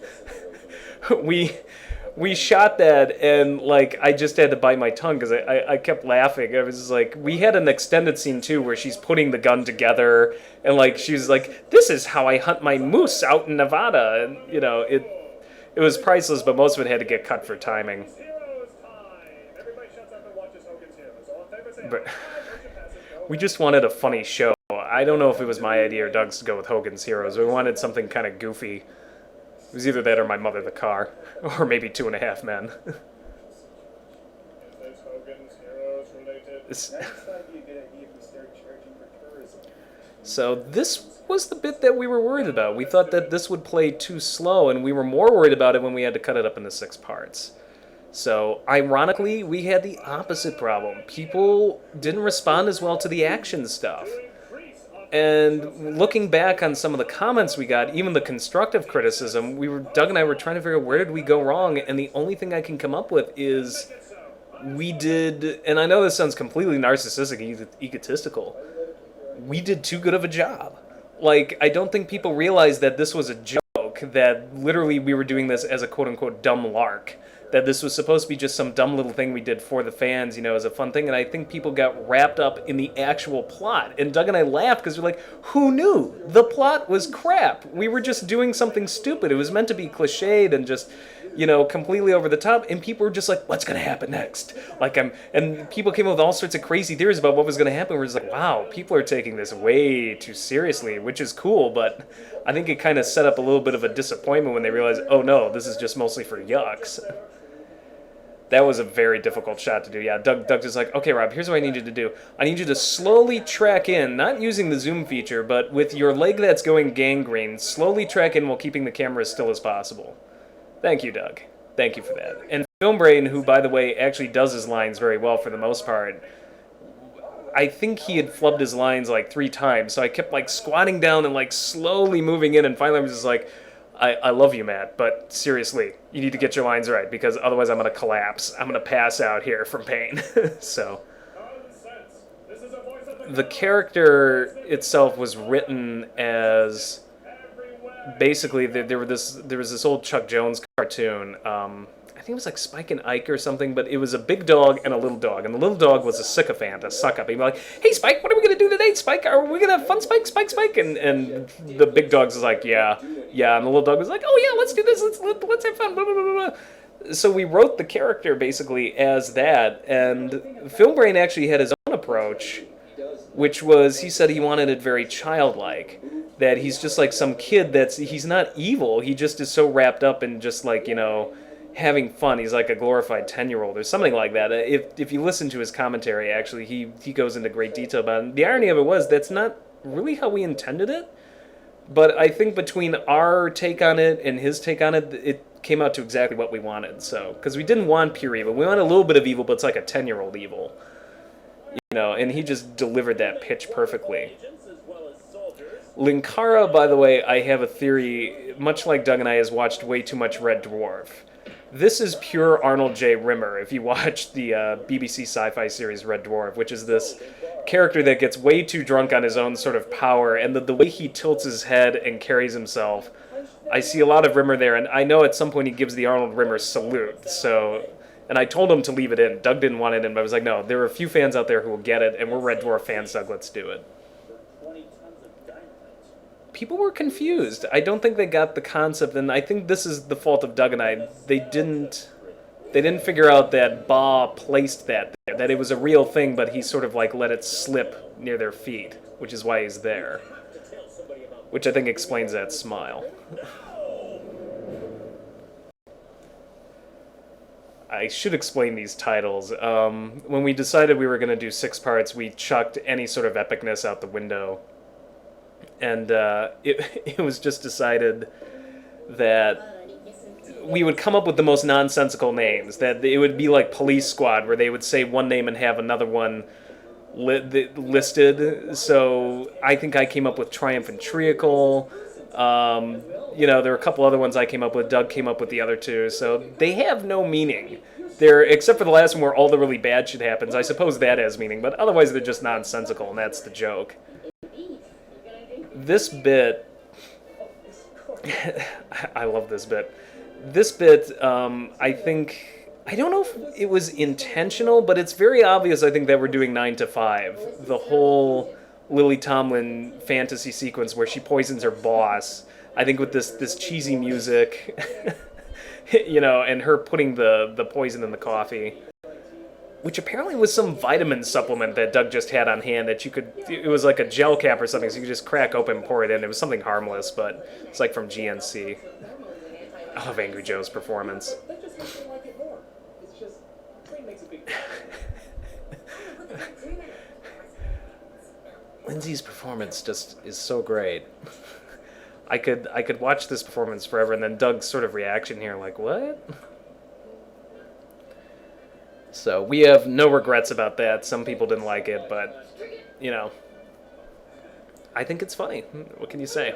we shot that, and like I just had to bite my tongue because I kept laughing. I was just like, we had an extended scene too where she's putting the gun together, and like she's like, this is how I hunt my moose out in Nevada, and it was priceless, but most of it had to get cut for timing. But we just wanted a funny show. I don't know if it was my idea or Doug's to go with Hogan's Heroes. We wanted something kind of goofy. It was either that or My Mother the Car, or maybe Two and a Half Men. Is Hogan's Heroes related? So this was the bit that we were worried about. We thought that this would play too slow, and we were more worried about it when we had to cut it up into 6 parts. So, ironically, we had the opposite problem. People didn't respond as well to the action stuff. And looking back on some of the comments we got, even the constructive criticism, Doug and I were trying to figure out where did we go wrong, and the only thing I can come up with is we did, and I know this sounds completely narcissistic, egotistical, we did too good of a job. Like, I don't think people realized that this was a joke, that literally we were doing this as a quote-unquote dumb lark. That this was supposed to be just some dumb little thing we did for the fans, as a fun thing. And I think people got wrapped up in the actual plot. And Doug and I laughed because we're like, who knew? The plot was crap. We were just doing something stupid. It was meant to be cliched and just, completely over the top. And people were just like, what's going to happen next? And people came up with all sorts of crazy theories about what was going to happen. We're just like, wow, people are taking this way too seriously, which is cool. But I think it kind of set up a little bit of a disappointment when they realized, oh no, this is just mostly for yucks. That was a very difficult shot to do. Yeah, Doug was like, okay, Rob, here's what I need you to do. I need you to slowly track in, not using the zoom feature, but with your leg that's going gangrene, slowly track in while keeping the camera as still as possible. Thank you, Doug. Thank you for that. And Filmbrain, who, by the way, actually does his lines very well for the most part, I think he had flubbed his lines like 3 times, so I kept like squatting down and like slowly moving in, and finally I was just like, I love you, Matt, but seriously, you need to get your lines right, because otherwise I'm going to collapse. I'm going to pass out here from pain. So, the character itself was written as, basically, there was this old Chuck Jones cartoon, I think it was like Spike and Ike or something, but it was a big dog and a little dog, and the little dog was a sycophant, a suck-up. He'd be like, hey, Spike, what are we going to do today, Spike? Are we going to have fun, Spike, Spike, Spike? And the big dog's was like, yeah, and the little dog was like, oh, yeah, let's do this, let's have fun, blah, blah, blah, blah. So we wrote the character, basically, as that, and Filmbrain actually had his own approach, which was, he said he wanted it very childlike, that he's just like some kid he's not evil, he just is so wrapped up in just like, having fun. He's like a glorified 10-year-old or something like that. If you listen to his commentary, actually, he goes into great detail about it. The irony of it was, that's not really how we intended it, but I think between our take on it and his take on it, it came out to exactly what we wanted. So, because we didn't want pure evil. We wanted a little bit of evil, but it's like a 10-year-old evil. And he just delivered that pitch perfectly. Linkara, by the way, I have a theory, much like Doug and I, has watched way too much Red Dwarf. This is pure Arnold J. Rimmer, if you watch the BBC sci-fi series Red Dwarf, which is this character that gets way too drunk on his own sort of power, and the way he tilts his head and carries himself. I see a lot of Rimmer there, and I know at some point he gives the Arnold Rimmer salute, so... And I told him to leave it in. Doug didn't want it in, but I was like, no, there are a few fans out there who will get it, and we're Red Dwarf fans, Doug, let's do it. People were confused. I don't think they got the concept, and I think this is the fault of Doug and I. They didn't figure out that Ba placed that there, that it was a real thing, but he sort of like let it slip near their feet, which is why he's there. Which I think explains that smile. I should explain these titles. When we decided we were going to do 6 parts, we chucked any sort of epicness out the window. And it was just decided that we would come up with the most nonsensical names. That it would be like Police Squad, where they would say one name and have another one listed. So I think I came up with Triumphant Treacle. There are a couple other ones I came up with. Doug came up with the other 2. So they have no meaning. They're, except for the last one where all the really bad shit happens. I suppose that has meaning, but otherwise they're just nonsensical, and that's the joke. This bit... I love this bit. This bit, I think... I don't know if it was intentional, but it's very obvious, I think, that we're doing 9 to 5. The whole Lily Tomlin fantasy sequence where she poisons her boss. I think with this cheesy music, and her putting the poison in the coffee. Which apparently was some vitamin supplement that Doug just had on hand that you could... It was like a gel cap or something, so you could just crack open and pour it in. It was something harmless, but it's like from GNC. I love Angry Joe's performance. Lindsay's performance just is so great. I could watch this performance forever, and then Doug's sort of reaction here, like, what? So we have no regrets about that. Some people didn't like it, but, I think it's funny. What can you say?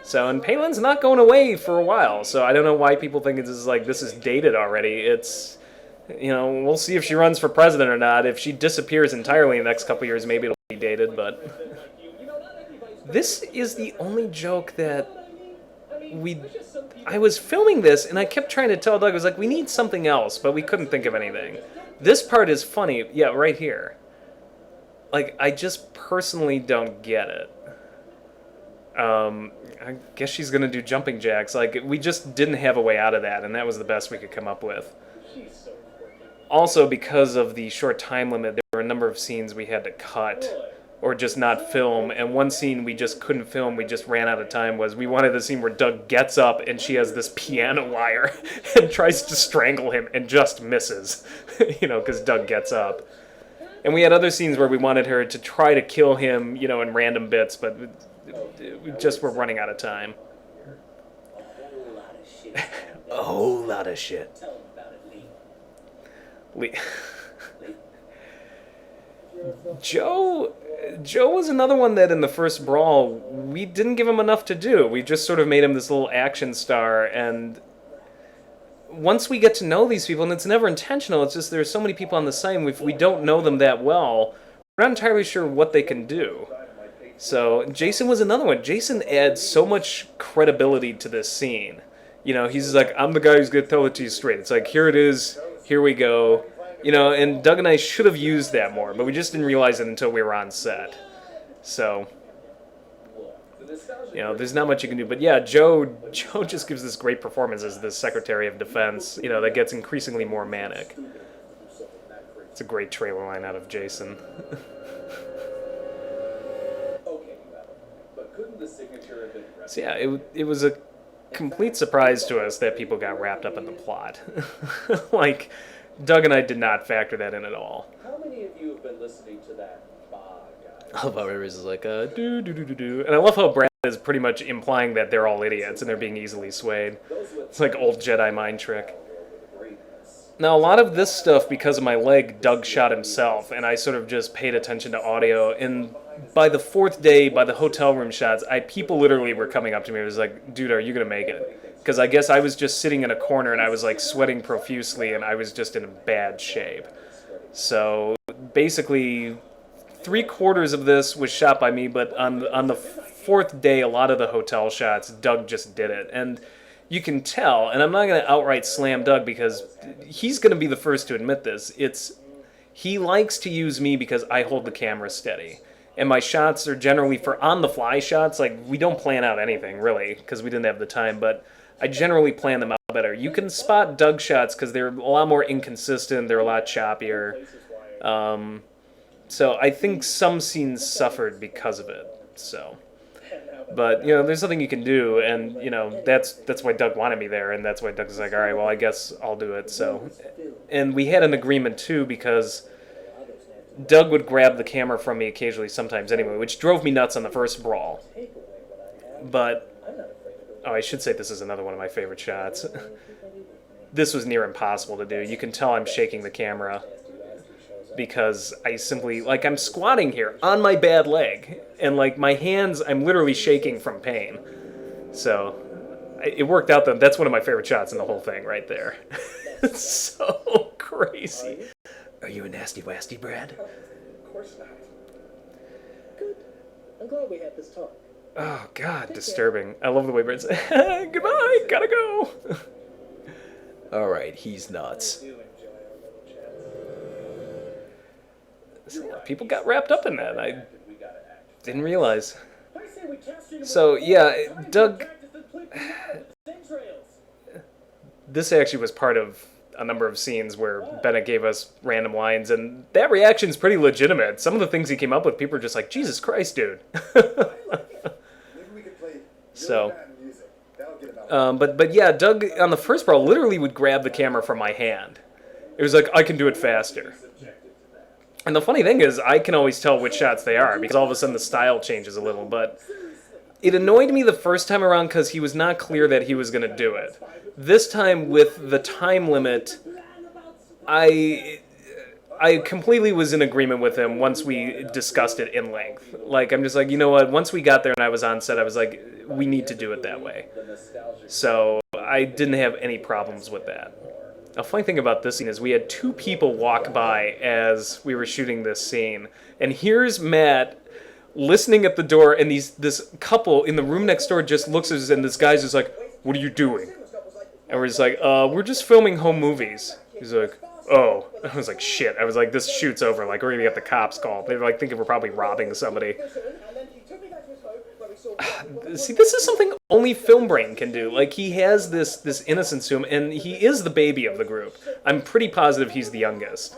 So, and Palin's not going away for a while, so I don't know why people think this is dated already. It's, we'll see if she runs for president or not. If she disappears entirely in the next couple of years, maybe it'll be dated, but... This is the only joke that I was filming this, and I kept trying to tell Doug, I was like, we need something else, but we couldn't think of anything. This part is funny. Yeah, right here. Like, I just personally don't get it. I guess she's going to do jumping jacks. Like, we just didn't have a way out of that, and that was the best we could come up with. Also, because of the short time limit, there were a number of scenes we had to cut or just not film, and one scene we just couldn't film, we just ran out of time, was we wanted the scene where Doug gets up and she has this piano wire and tries to strangle him and just misses, because Doug gets up. And we had other scenes where we wanted her to try to kill him, in random bits, but we just were running out of time. A whole lot of shit. Joe was another one that in the first brawl, we didn't give him enough to do. We just sort of made him this little action star, and once we get to know these people, and it's never intentional, it's just there's so many people on the site, and if we don't know them that well, we're not entirely sure what they can do. So Jason was another one. Jason adds so much credibility to this scene. He's like, I'm the guy who's going to tell it to you straight. It's like, here it is, here we go. And Doug and I should have used that more, but we just didn't realize it until we were on set. So, there's not much you can do. But yeah, Joe just gives this great performance as the Secretary of Defense, that gets increasingly more manic. It's a great trailer line out of Jason. So yeah, it was a complete surprise to us that people got wrapped up in the plot. Like, Doug and I did not factor that in at all. How many of you have been listening to that guy? I love how everybody's like, do. And I love how Brad is pretty much implying that they're all idiots and they're being easily swayed. It's like old Jedi mind trick. Now, a lot of this stuff, because of my leg, Doug shot himself, and I sort of just paid attention to audio. In by the fourth day, by the hotel room shots, people literally were coming up to me. It was like, dude, are you gonna make it? Because I guess I was just sitting in a corner and I was like sweating profusely and I was just in bad shape. So basically, three-quarters of this was shot by me, but on the fourth day, a lot of the hotel shots, Doug just did it, and you can tell. And I'm not gonna outright slam Doug because he's gonna be the first to admit this. He likes to use me because I hold the camera steady. And my shots are generally for on-the-fly shots. Like, we don't plan out anything, really, because we didn't have the time, but I generally plan them out better. You can spot Doug shots because they're a lot more inconsistent, they're a lot choppier. So I think some scenes suffered because of it, so... But, there's nothing you can do, and, that's why Doug wanted me there, and that's why Doug was like, all right, well, I guess I'll do it, so... And we had an agreement, too, because Doug would grab the camera from me occasionally sometimes anyway, which drove me nuts on the first brawl. But, I should say this is another one of my favorite shots. This was near impossible to do. You can tell I'm shaking the camera because I simply, I'm squatting here on my bad leg, and, my hands, I'm literally shaking from pain. So, it worked out, though. That's one of my favorite shots in the whole thing right there. It's so crazy. Are you a nasty wasty, Brad? Of course not. Good. I'm glad we had this talk. Oh, God, disturbing. I love the way Brad says, goodbye, gotta go. All right, he's nuts. People got wrapped up in that. I didn't realize. So, yeah, Doug... This actually was part of a number of scenes where Bennett gave us random lines, and that reaction's pretty legitimate. Some of the things he came up with, people are just like, Jesus Christ, dude. So... but yeah, Doug, on the first brawl, literally would grab the camera from my hand. It was like, I can do it faster. And the funny thing is, I can always tell which shots they are, because all of a sudden the style changes a little, but it annoyed me the first time around because he was not clear that he was going to do it. This time, with the time limit, I completely was in agreement with him once we discussed it in length. I'm just like, you know what, once we got there and I was on set, I was like, we need to do it that way. So I didn't have any problems with that. A funny thing about this scene is we had two people walk by as we were shooting this scene. And here's Matt listening at the door, and this couple in the room next door just looks at us, and this guy's just like, what are you doing? And we're just like, we're just filming home movies. He's like, oh. I was like, shit. I was like, this shoot's over. We're going to get the cops called. They're thinking we're probably robbing somebody. See, this is something only Film Brain can do. He has this innocence to him, and he is the baby of the group. I'm pretty positive he's the youngest.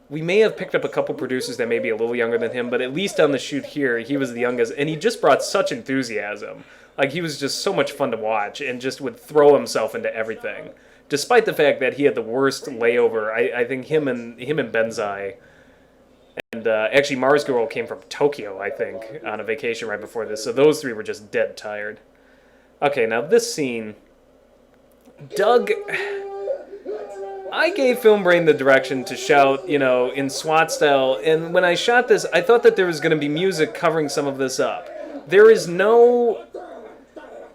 We may have picked up a couple producers that may be a little younger than him, but at least on the shoot here, he was the youngest, and he just brought such enthusiasm. He was just so much fun to watch, and just would throw himself into everything. Despite the fact that he had the worst layover, I think him and Benzai... And actually, Mars Girl came from Tokyo, I think, on a vacation right before this. So those three were just dead tired. Okay, now this scene... Doug... I gave Film Brain the direction to shout, in SWAT style. And when I shot this, I thought that there was going to be music covering some of this up. There's no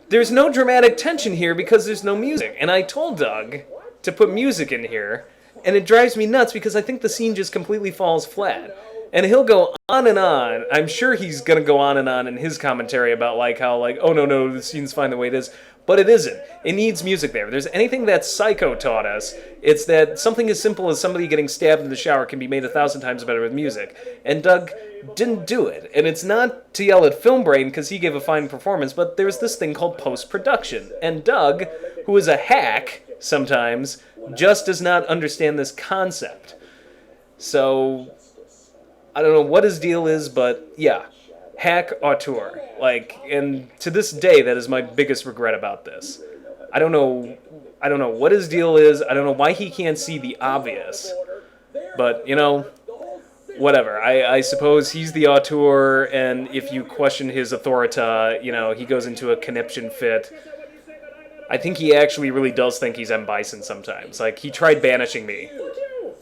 dramatic tension here because there's no music. And I told Doug to put music in here. And it drives me nuts because I think the scene just completely falls flat. And he'll go on and on. I'm sure he's going to go on and on in his commentary about how oh no, the scene's fine the way it is. But it isn't. It needs music there. If there's anything that Psycho taught us, it's that something as simple as somebody getting stabbed in the shower can be made 1,000 times better with music. And Doug didn't do it. And it's not to yell at Film Brain because he gave a fine performance, but there's this thing called post-production. And Doug, who is a hack sometimes, just does not understand this concept. So, I don't know what his deal is, but yeah, hack auteur. And to this day, that is my biggest regret about this. I don't know what his deal is. I don't know why he can't see the obvious. But, whatever. I suppose he's the auteur, and if you question his authority, he goes into a conniption fit. I think he actually really does think he's M. Bison sometimes. He tried banishing me.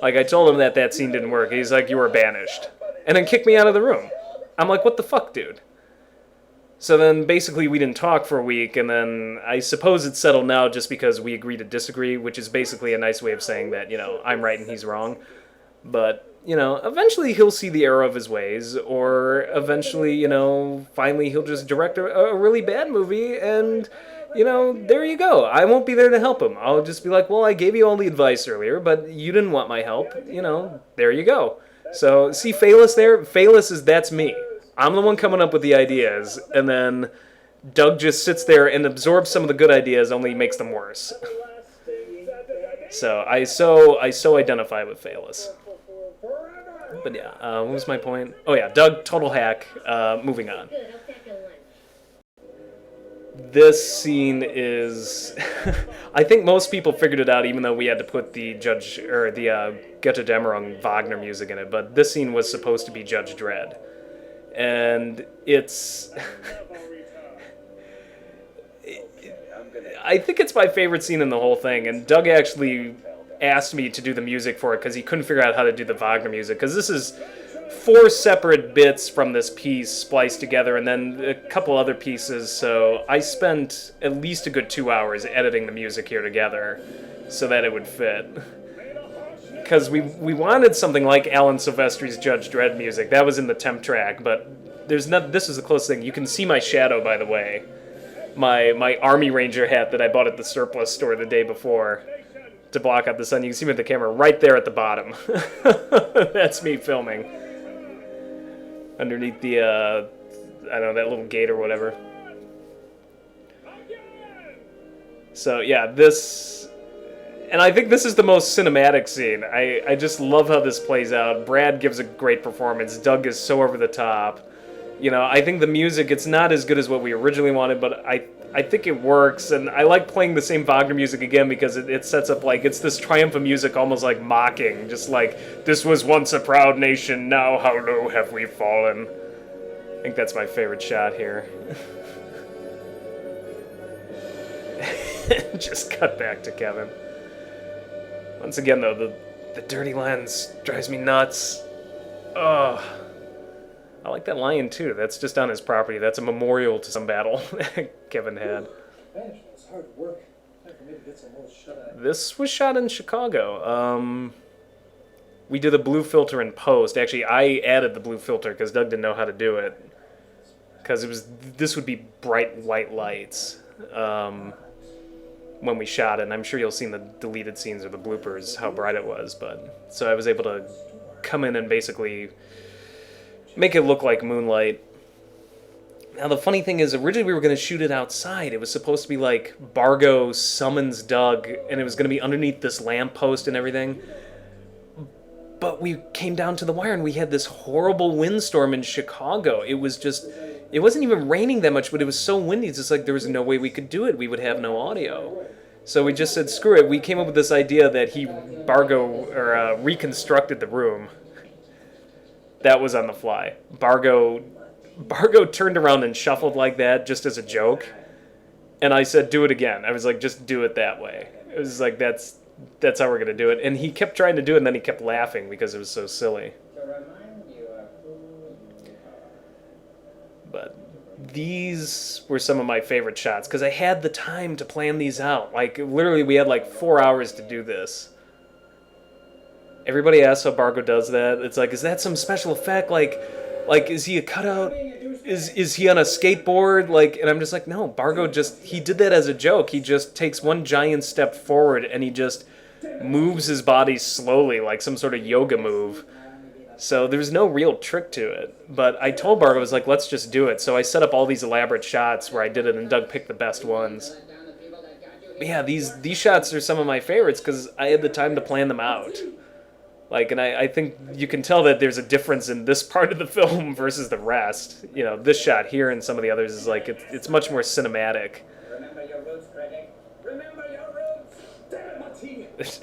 I told him that scene didn't work. He's like, you were banished. and then kicked me out of the room. I'm like, what the fuck, dude? So then basically we didn't talk for a week, and then I suppose it's settled now just because we agree to disagree, which is basically a nice way of saying that, I'm right and he's wrong. But, eventually he'll see the error of his ways, or eventually, finally he'll just direct a really bad movie, and, there you go. I won't be there to help him. I'll just be like, well, I gave you all the advice earlier, but you didn't want my help. There you go. So, see Phaelus there? That's me. I'm the one coming up with the ideas, and then Doug just sits there and absorbs some of the good ideas, only makes them worse. So I so identify with Phaelus. But yeah, what was my point? Oh yeah, Doug, total hack. Moving on. This scene is... I think most people figured it out, even though we had to put the Götterdämmerung Wagner music in it, but this scene was supposed to be Judge Dredd. And it's... I think it's my favorite scene in the whole thing, and Doug actually asked me to do the music for it because he couldn't figure out how to do the Wagner music, because this is 4 separate bits from this piece spliced together, and then a couple other pieces, so I spent at least a good 2 hours editing the music here together so that it would fit. Because we wanted something like Alan Silvestri's Judge Dredd music. That was in the temp track, but this is the closest thing. You can see my shadow, by the way. My Army Ranger hat that I bought at the surplus store the day before to block out the sun. You can see me with the camera right there at the bottom. That's me filming. Underneath the, I don't know, that little gate or whatever. So, yeah, this... And I think this is the most cinematic scene. I just love how this plays out. Brad gives a great performance. Doug is so over the top. I think the music, it's not as good as what we originally wanted, but I think it works. And I like playing the same Wagner music again because it sets up, like, it's this triumph of music almost like mocking. Just like, this was once a proud nation, now how low have we fallen. I think that's my favorite shot here. Just cut back to Kevin. Once again, though, the dirty lens drives me nuts. Ugh. I like that lion, too. That's just on his property. That's a memorial to some battle Kevin had. This was shot in Chicago. We did a blue filter in post. Actually, I added the blue filter because Doug didn't know how to do it. Because this would be bright white lights. When we shot it, and I'm sure you'll see in the deleted scenes or the bloopers how bright it was, but so I was able to come in and basically make it look like moonlight. Now the funny thing is, originally we were going to shoot it outside. It was supposed to be like Bargo summons Doug, and it was going to be underneath this lamppost and everything. But we came down to the wire, and we had this horrible windstorm in Chicago. It wasn't even raining that much, but it was so windy. It's just like there was no way we could do it. We would have no audio. So we just said, screw it. We came up with this idea that Bargo reconstructed the room. That was on the fly. Bargo turned around and shuffled like that just as a joke. And I said, do it again. I was like, just do it that way. It was like, that's how we're going to do it. And he kept trying to do it, and then he kept laughing because it was so silly. But these were some of my favorite shots because I had the time to plan these out. Like, literally, we had like 4 hours to do this. Everybody asks how Bargo does that. It's like, is that some special effect? Like is he a cutout? Is he on a skateboard? Like, and I'm just like, no, Bargo he did that as a joke. He just takes one giant step forward and he just moves his body slowly like some sort of yoga move. So there's no real trick to it. But I told Bargo, I was like, let's just do it. So I set up all these elaborate shots where I did it, and Doug picked the best ones. But yeah, these shots are some of my favorites because I had the time to plan them out. Like, and I think you can tell that there's a difference in this part of the film versus the rest. This shot here and some of the others is like, it's much more cinematic. Remember your roots, critic. Remember your roots. Damn it.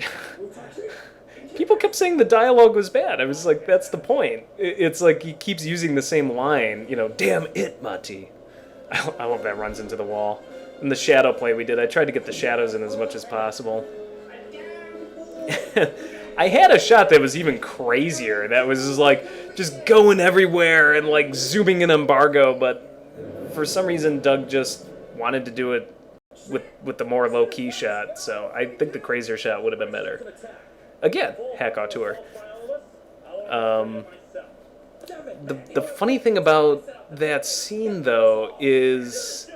People kept saying the dialogue was bad. I was like, that's the point. It's like he keeps using the same line, damn it, Mati. I hope that runs into the wall. And the shadow play we did, I tried to get the shadows in as much as possible. I had a shot that was even crazier. That was just like just going everywhere and like zooming in embargo, but for some reason Doug just wanted to do it with the more low key shot. So I think the crazier shot would have been better. Again, hack auteur. The funny thing about that scene though is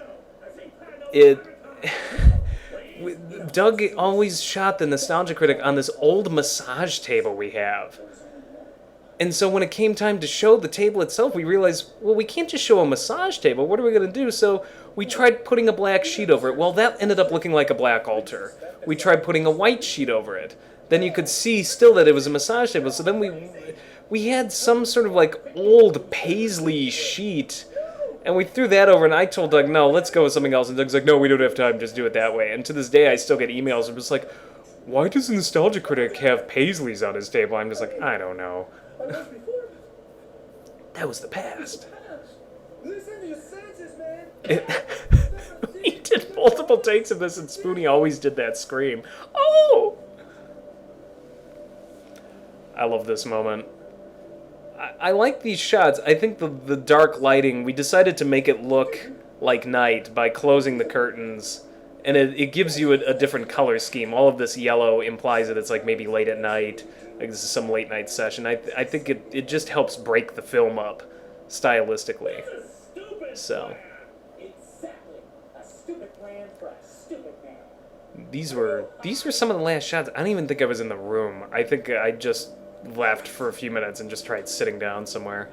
it. Doug always shot the Nostalgia Critic on this old massage table we have. And so when it came time to show the table itself, we realized, well, we can't just show a massage table. What are we going to do? So we tried putting a black sheet over it. Well, that ended up looking like a black altar. We tried putting a white sheet over it. Then you could see still that it was a massage table. So then we had some sort of like old paisley sheet, and we threw that over, and I told Doug, no, let's go with something else. And Doug's like, no, we don't have time, just do it that way. And to this day, I still get emails. I'm just like, why does the Nostalgia Critic have paisleys on his table? I'm just like, I don't know. That was the past. He did multiple takes of this, and Spoonie always did that scream. Oh! I love this moment. I like these shots. I think the dark lighting, we decided to make it look like night by closing the curtains, and it gives you a different color scheme. All of this yellow implies that it's like maybe late at night, like this is some late night session. I think it just helps break the film up stylistically. So these were some of the last shots. I don't even think I was in the room. I think I just left for a few minutes and just tried sitting down somewhere.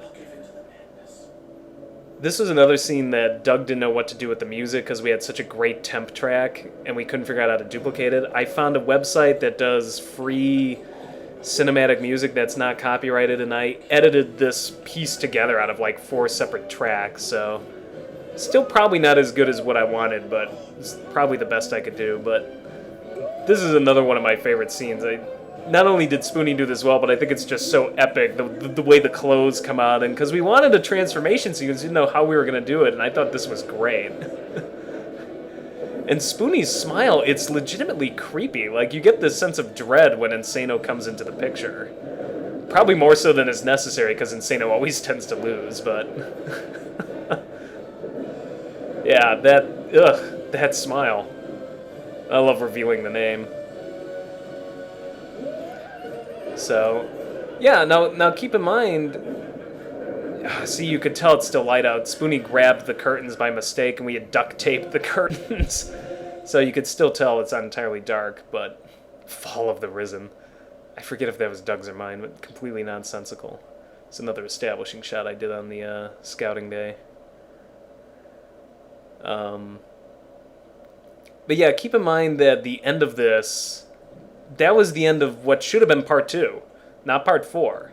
This was another scene that Doug didn't know what to do with the music because we had such a great temp track and we couldn't figure out how to duplicate it. I found a website that does free cinematic music that's not copyrighted, and I edited this piece together out of like 4 separate tracks, so still probably not as good as what I wanted, but it's probably the best I could do. But this is another one of my favorite scenes. Not only did Spoonie do this well, but I think it's just so epic, the way the clothes come out, and because we wanted a transformation sequence, didn't know how we were going to do it, and I thought this was great. And Spoonie's smile, it's legitimately creepy. Like, you get this sense of dread when Insano comes into the picture. Probably more so than is necessary, because Insano always tends to lose, but... yeah, that smile. I love revealing the name. So, yeah, now keep in mind, see, you could tell it's still light out. Spoonie grabbed the curtains by mistake, and we had duct taped the curtains. So you could still tell it's not entirely dark, but Fall of the Risen. I forget if that was Doug's or mine, but completely nonsensical. It's another establishing shot I did on the scouting day. But yeah, keep in mind that the end of this... that was the end of what should have been part 2, not part 4.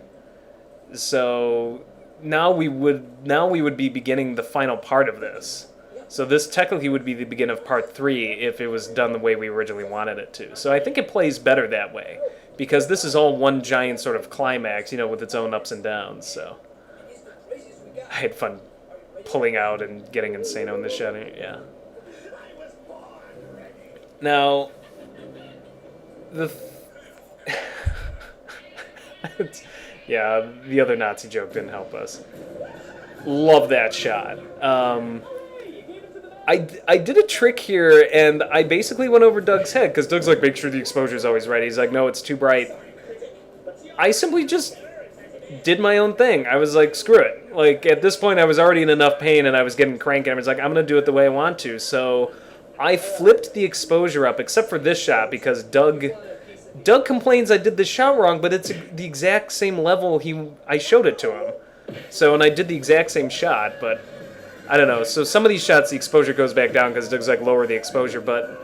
So now we would be beginning the final part of this. So this technically would be the beginning of part 3 if it was done the way we originally wanted it to. So I think it plays better that way, because this is all one giant sort of climax, with its own ups and downs. So I had fun pulling out and getting Insano in the shot. Yeah. Now, yeah, the other Nazi joke didn't help us. Love that shot. I did a trick here, and I basically went over Doug's head, because Doug's like, make sure the exposure's always right. He's like, no, it's too bright. I simply just did my own thing. I was like, screw it. Like, at this point, I was already in enough pain, and I was getting cranky. I was like, I'm going to do it the way I want to. So I flipped the exposure up, except for this shot, because Doug complains I did this shot wrong, but it's the exact same level I showed it to him. So, and I did the exact same shot, but I don't know. So some of these shots, the exposure goes back down because Doug's like, lower the exposure. But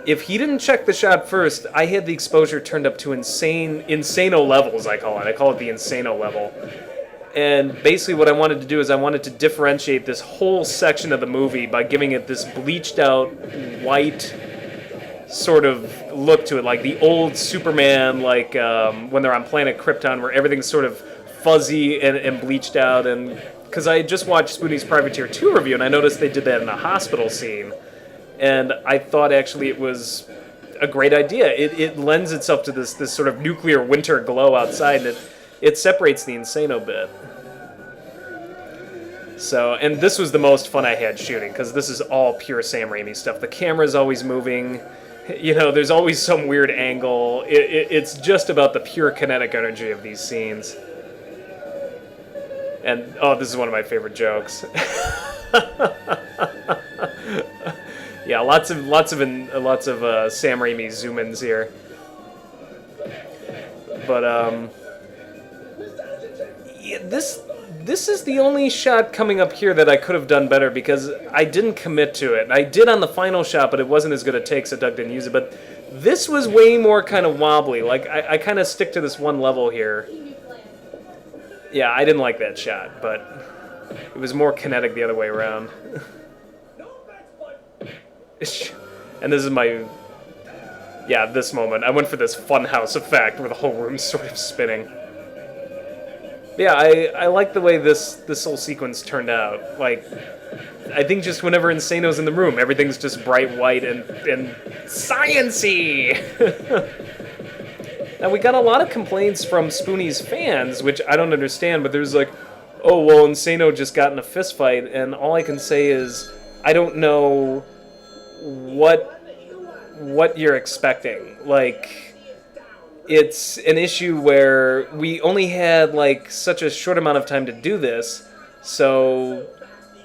if he didn't check the shot first, I had the exposure turned up to insano levels, I call it. I call it the insano level. And basically what I wanted to do is I wanted to differentiate this whole section of the movie by giving it this bleached out white sort of look to it, like the old Superman, like when they're on planet Krypton, where everything's sort of fuzzy and bleached out. And because I had just watched Spoonie's Privateer 2 review, and I noticed they did that in a hospital scene, and I thought actually it was a great idea. It lends itself to this sort of nuclear winter glow outside, and it separates the Insano bit. So, and this was the most fun I had shooting, because this is all pure Sam Raimi stuff. The camera's always moving. You know, there's always some weird angle. It's just about the pure kinetic energy of these scenes. And, oh, this is one of my favorite jokes. Yeah, lots of Sam Raimi zoom-ins here. But yeah, this is the only shot coming up here that I could have done better because I didn't commit to it. I did on the final shot, but it wasn't as good a take, so Doug didn't use it. But this was way more kind of wobbly. Like I kind of stick to this one level here. Yeah, I didn't like that shot, but it was more kinetic the other way around. And this is my, yeah, this moment. I went for this funhouse effect where the whole room's sort of spinning. Yeah, I like the way this whole sequence turned out. Like, I think just whenever Insano's in the room, everything's just bright white and science-y! Now, we got a lot of complaints from Spoonie's fans, which I don't understand, but there's like, oh, well, Insano just got in a fist fight, and all I can say is, I don't know what you're expecting. Like, it's an issue where we only had, like, such a short amount of time to do this, so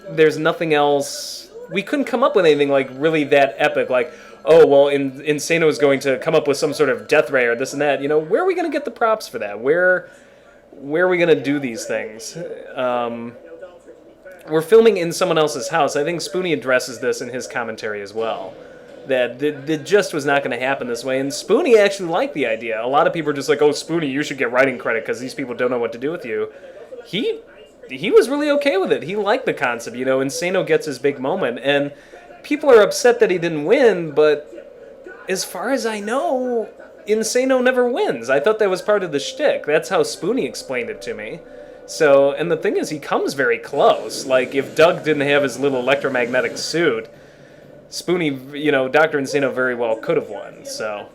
there's nothing else. We couldn't come up with anything, like, really that epic, like, oh, well, Insano is going to come up with some sort of death ray or this and that. You know, where are we going to get the props for that? Where are we going to do these things? We're filming in someone else's house. I think Spoonie addresses this in his commentary as well. That it just was not going to happen this way. And Spoonie actually liked the idea. A lot of people are just like, oh, Spoonie, you should get writing credit because these people don't know what to do with you. He was really okay with it. He liked the concept. You know, Insano gets his big moment. And people are upset that he didn't win, but as far as I know, Insano never wins. I thought that was part of the shtick. That's how Spoonie explained it to me. So, and the thing is, he comes very close. Like, if Doug didn't have his little electromagnetic suit, Spoonie, you know, Dr. Insano very well could have won, so.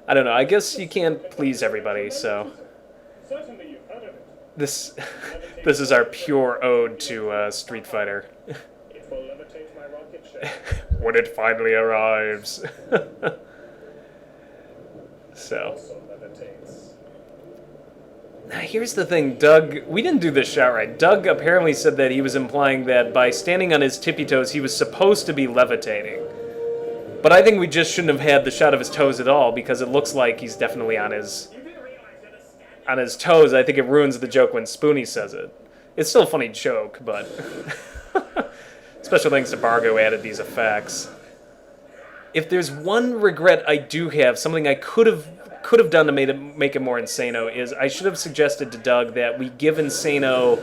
I don't know, I guess you can't please everybody, so. This is our pure ode to Street Fighter. When it finally arrives. So. Now, here's the thing, Doug, we didn't do this shot right. Doug apparently said that he was implying that by standing on his tippy toes, he was supposed to be levitating. But I think we just shouldn't have had the shot of his toes at all, because it looks like he's definitely on his toes. I think it ruins the joke when Spoonie says it. It's still a funny joke, but special thanks to Bargo who added these effects. If there's one regret I do have, something I could have done to make it more Insano, is I should have suggested to Doug that we give Insano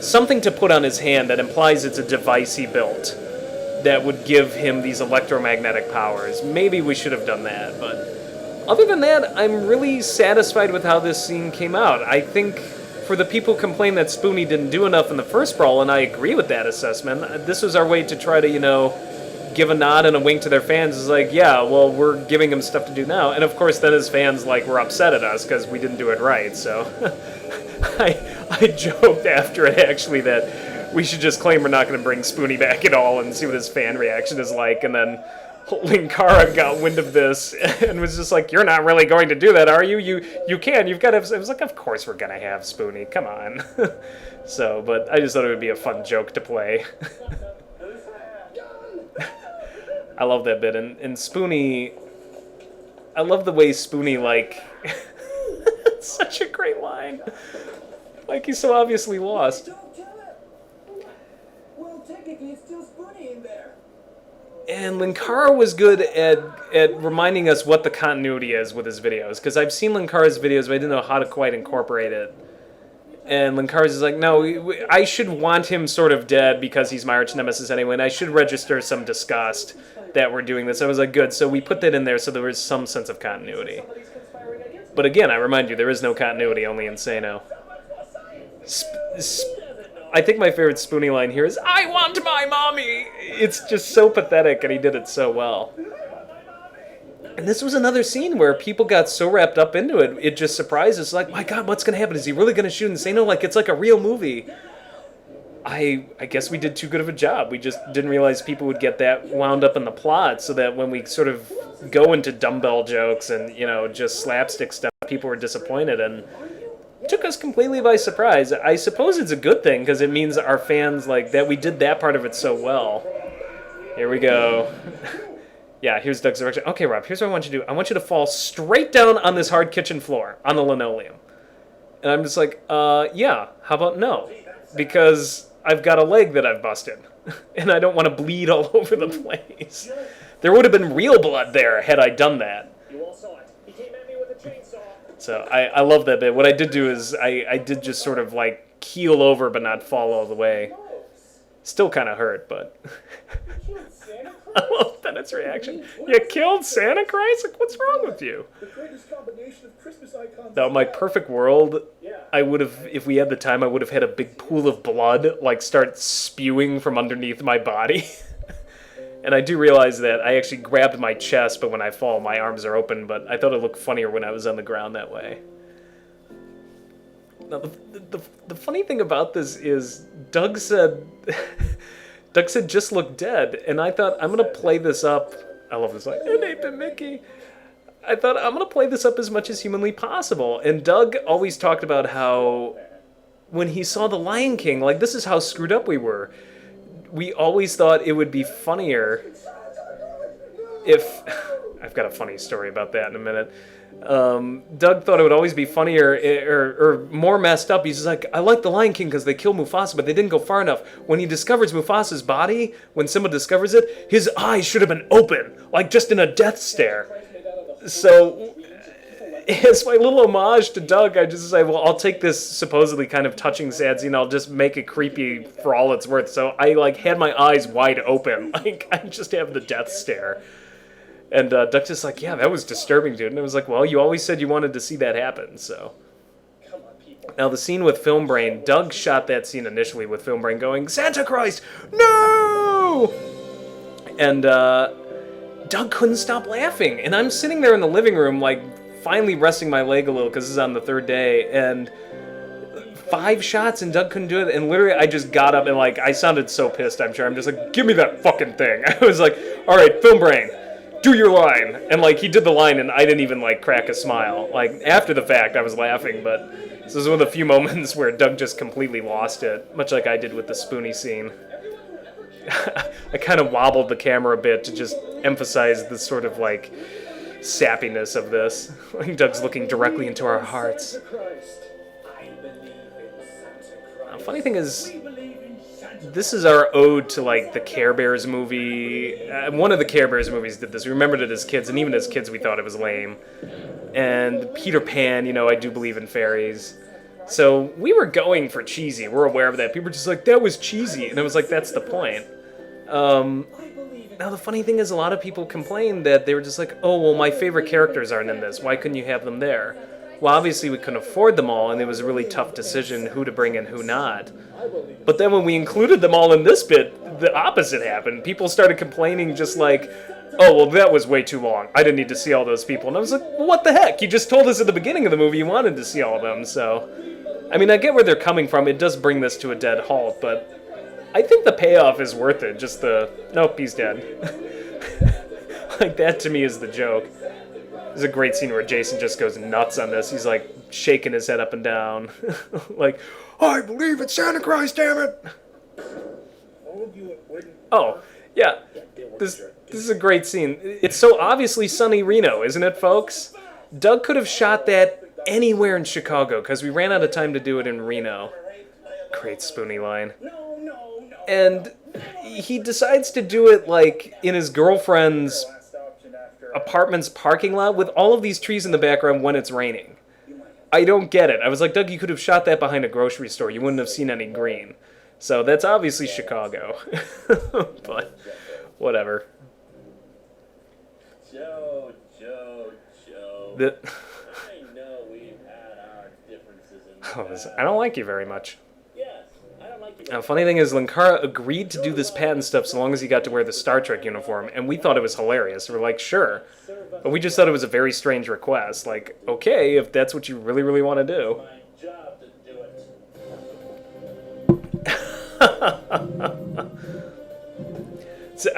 something to put on his hand that implies it's a device he built that would give him these electromagnetic powers. Maybe we should have done that, but other than that, I'm really satisfied with how this scene came out. I think for the people who complain that Spoonie didn't do enough in the first brawl, and I agree with that assessment, this was our way to try to, you know, give a nod and a wink to their fans. Is like, yeah, well, we're giving him stuff to do now. And of course, then his fans, like, were upset at us because we didn't do it right. So I joked after it, actually, that we should just claim we're not going to bring Spoonie back at all and see what his fan reaction is like. And then Linkara got wind of this and was just like, you're not really going to do that, are you? You can. You've got to. I was like, of course we're going to have Spoonie. Come on. So, but I just thought it would be a fun joke to play. I love that bit, and Spoonie, I love the way Spoonie, like, it's such a great line. Like, he's so obviously lost. Don't tell it. Well, technically, it's still Spoonie in there. And Linkara was good at reminding us what the continuity is with his videos, because I've seen Linkara's videos, but I didn't know how to quite incorporate it. And Linkara's is like, no, I should want him sort of dead because he's my arch nemesis anyway, and I should register some disgust that we're doing this. I was like, good, so we put that in there so there was some sense of continuity. But again, I remind you, there is no continuity, only Insano. I think my favorite Spoonie line here is, I want my mommy! It's just so pathetic, and he did it so well. And this was another scene where people got so wrapped up into it, it just surprised us. Like, my God, what's going to happen? Is he really going to shoot Insano? Like, it's like a real movie. I guess we did too good of a job. We just didn't realize people would get that wound up in the plot, so that when we sort of go into dumbbell jokes and, just slapstick stuff, people were disappointed, and took us completely by surprise. I suppose it's a good thing, because it means our fans, like, that we did that part of it so well. Here we go. Yeah, here's Doug's direction. Okay, Rob, here's what I want you to do. I want you to fall straight down on this hard kitchen floor, on the linoleum. And I'm just like, yeah, how about no? Because I've got a leg that I've busted, and I don't want to bleed all over the place. There would have been real blood there had I done that. You all saw it. He came at me with a chainsaw. So I love that bit. What I did do is I did just sort of like keel over but not fall all the way. Still kind of hurt, but I love Bennett's reaction. You killed Santa Christ? Like, what's wrong with you? The greatest combination of Christmas icons. Now, in my perfect world, I would have, if we had the time, I would have had a big pool of blood, like, start spewing from underneath my body. And I do realize that I actually grabbed my chest, but when I fall, my arms are open, but I thought it looked funnier when I was on the ground that way. Now, the funny thing about this is Doug said, just look dead, and I thought, I'm going to play this up. I love this line, it ain't been Mickey. I thought, I'm going to play this up as much as humanly possible. And Doug always talked about how when he saw The Lion King, like, this is how screwed up we were. We always thought it would be funnier if... I've got a funny story about that in a minute. Doug thought it would always be funnier or more messed up. He's just like, I like The Lion King because they kill Mufasa, but they didn't go far enough. When he discovers Mufasa's body, when Simba discovers it, his eyes should have been open, like just in a death stare. So, as my little homage to Doug, I just say, well, I'll take this supposedly kind of touching sad scene, I'll just make it creepy for all it's worth. So I, like, had my eyes wide open. Like, I just have the death stare. And Doug's just like, yeah, that was disturbing, dude. And I was like, well, you always said you wanted to see that happen, so. Now, the scene with Film Brain, Doug shot that scene initially with Film Brain going, Santa Christ, no! And Doug couldn't stop laughing. And I'm sitting there in the living room, like, finally resting my leg a little, because this is on the third day, and 5 shots, and Doug couldn't do it, and literally I just got up, and, like, I sounded so pissed, I'm sure. I'm just like, give me that fucking thing. I was like, all right, Film Brain, do your line. And, like, he did the line, and I didn't even, like, crack a smile. Like, after the fact, I was laughing, but this was one of the few moments where Doug just completely lost it, much like I did with the Spoonie scene. I kind of wobbled the camera a bit to just emphasize the sort of, like, sappiness of this. Like, Doug's looking directly into our hearts. Funny thing is, this is our ode to, like, the Care Bears movie. One of the Care Bears movies did this. We remembered it as kids, and even as kids we thought it was lame. And Peter Pan, I do believe in fairies. So we were going for cheesy. We're aware of that. People were just like, that was cheesy. And I was like, that's the point. Now, the funny thing is, a lot of people complained that they were just like, oh, well, my favorite characters aren't in this. Why couldn't you have them there? Well, obviously, we couldn't afford them all, and it was a really tough decision who to bring and who not. But then when we included them all in this bit, the opposite happened. People started complaining just like, oh, well, that was way too long. I didn't need to see all those people. And I was like, well, what the heck? You just told us at the beginning of the movie you wanted to see all of them, so... I mean, I get where they're coming from. It does bring this to a dead halt, but I think the payoff is worth it. Just the, nope, he's dead. Like, that to me is the joke. There's a great scene where Jason just goes nuts on this. He's, like, shaking his head up and down. Like, I believe it's Santa Claus, damn it! Oh, yeah. This is a great scene. It's so obviously Sunny Reno, isn't it, folks? Doug could have shot that anywhere in Chicago, because we ran out of time to do it in Reno. Great Spoonie line. And he decides to do it, like, in his girlfriend's apartment's parking lot with all of these trees in the background when it's raining. I don't get it. I was like, Doug, you could have shot that behind a grocery store. You wouldn't have seen any green. So that's obviously Chicago. But whatever. Joe. The... I know we've had our differences in the Oh, past. I don't like you very much. Yes, I don't like Funny thing is, Linkara agreed to do this patent stuff so long as he got to wear the Star Trek uniform, and we thought it was hilarious. We're like, sure. But we just thought it was a very strange request. Like, okay, if that's what you really, really want to do. My job to do it. So,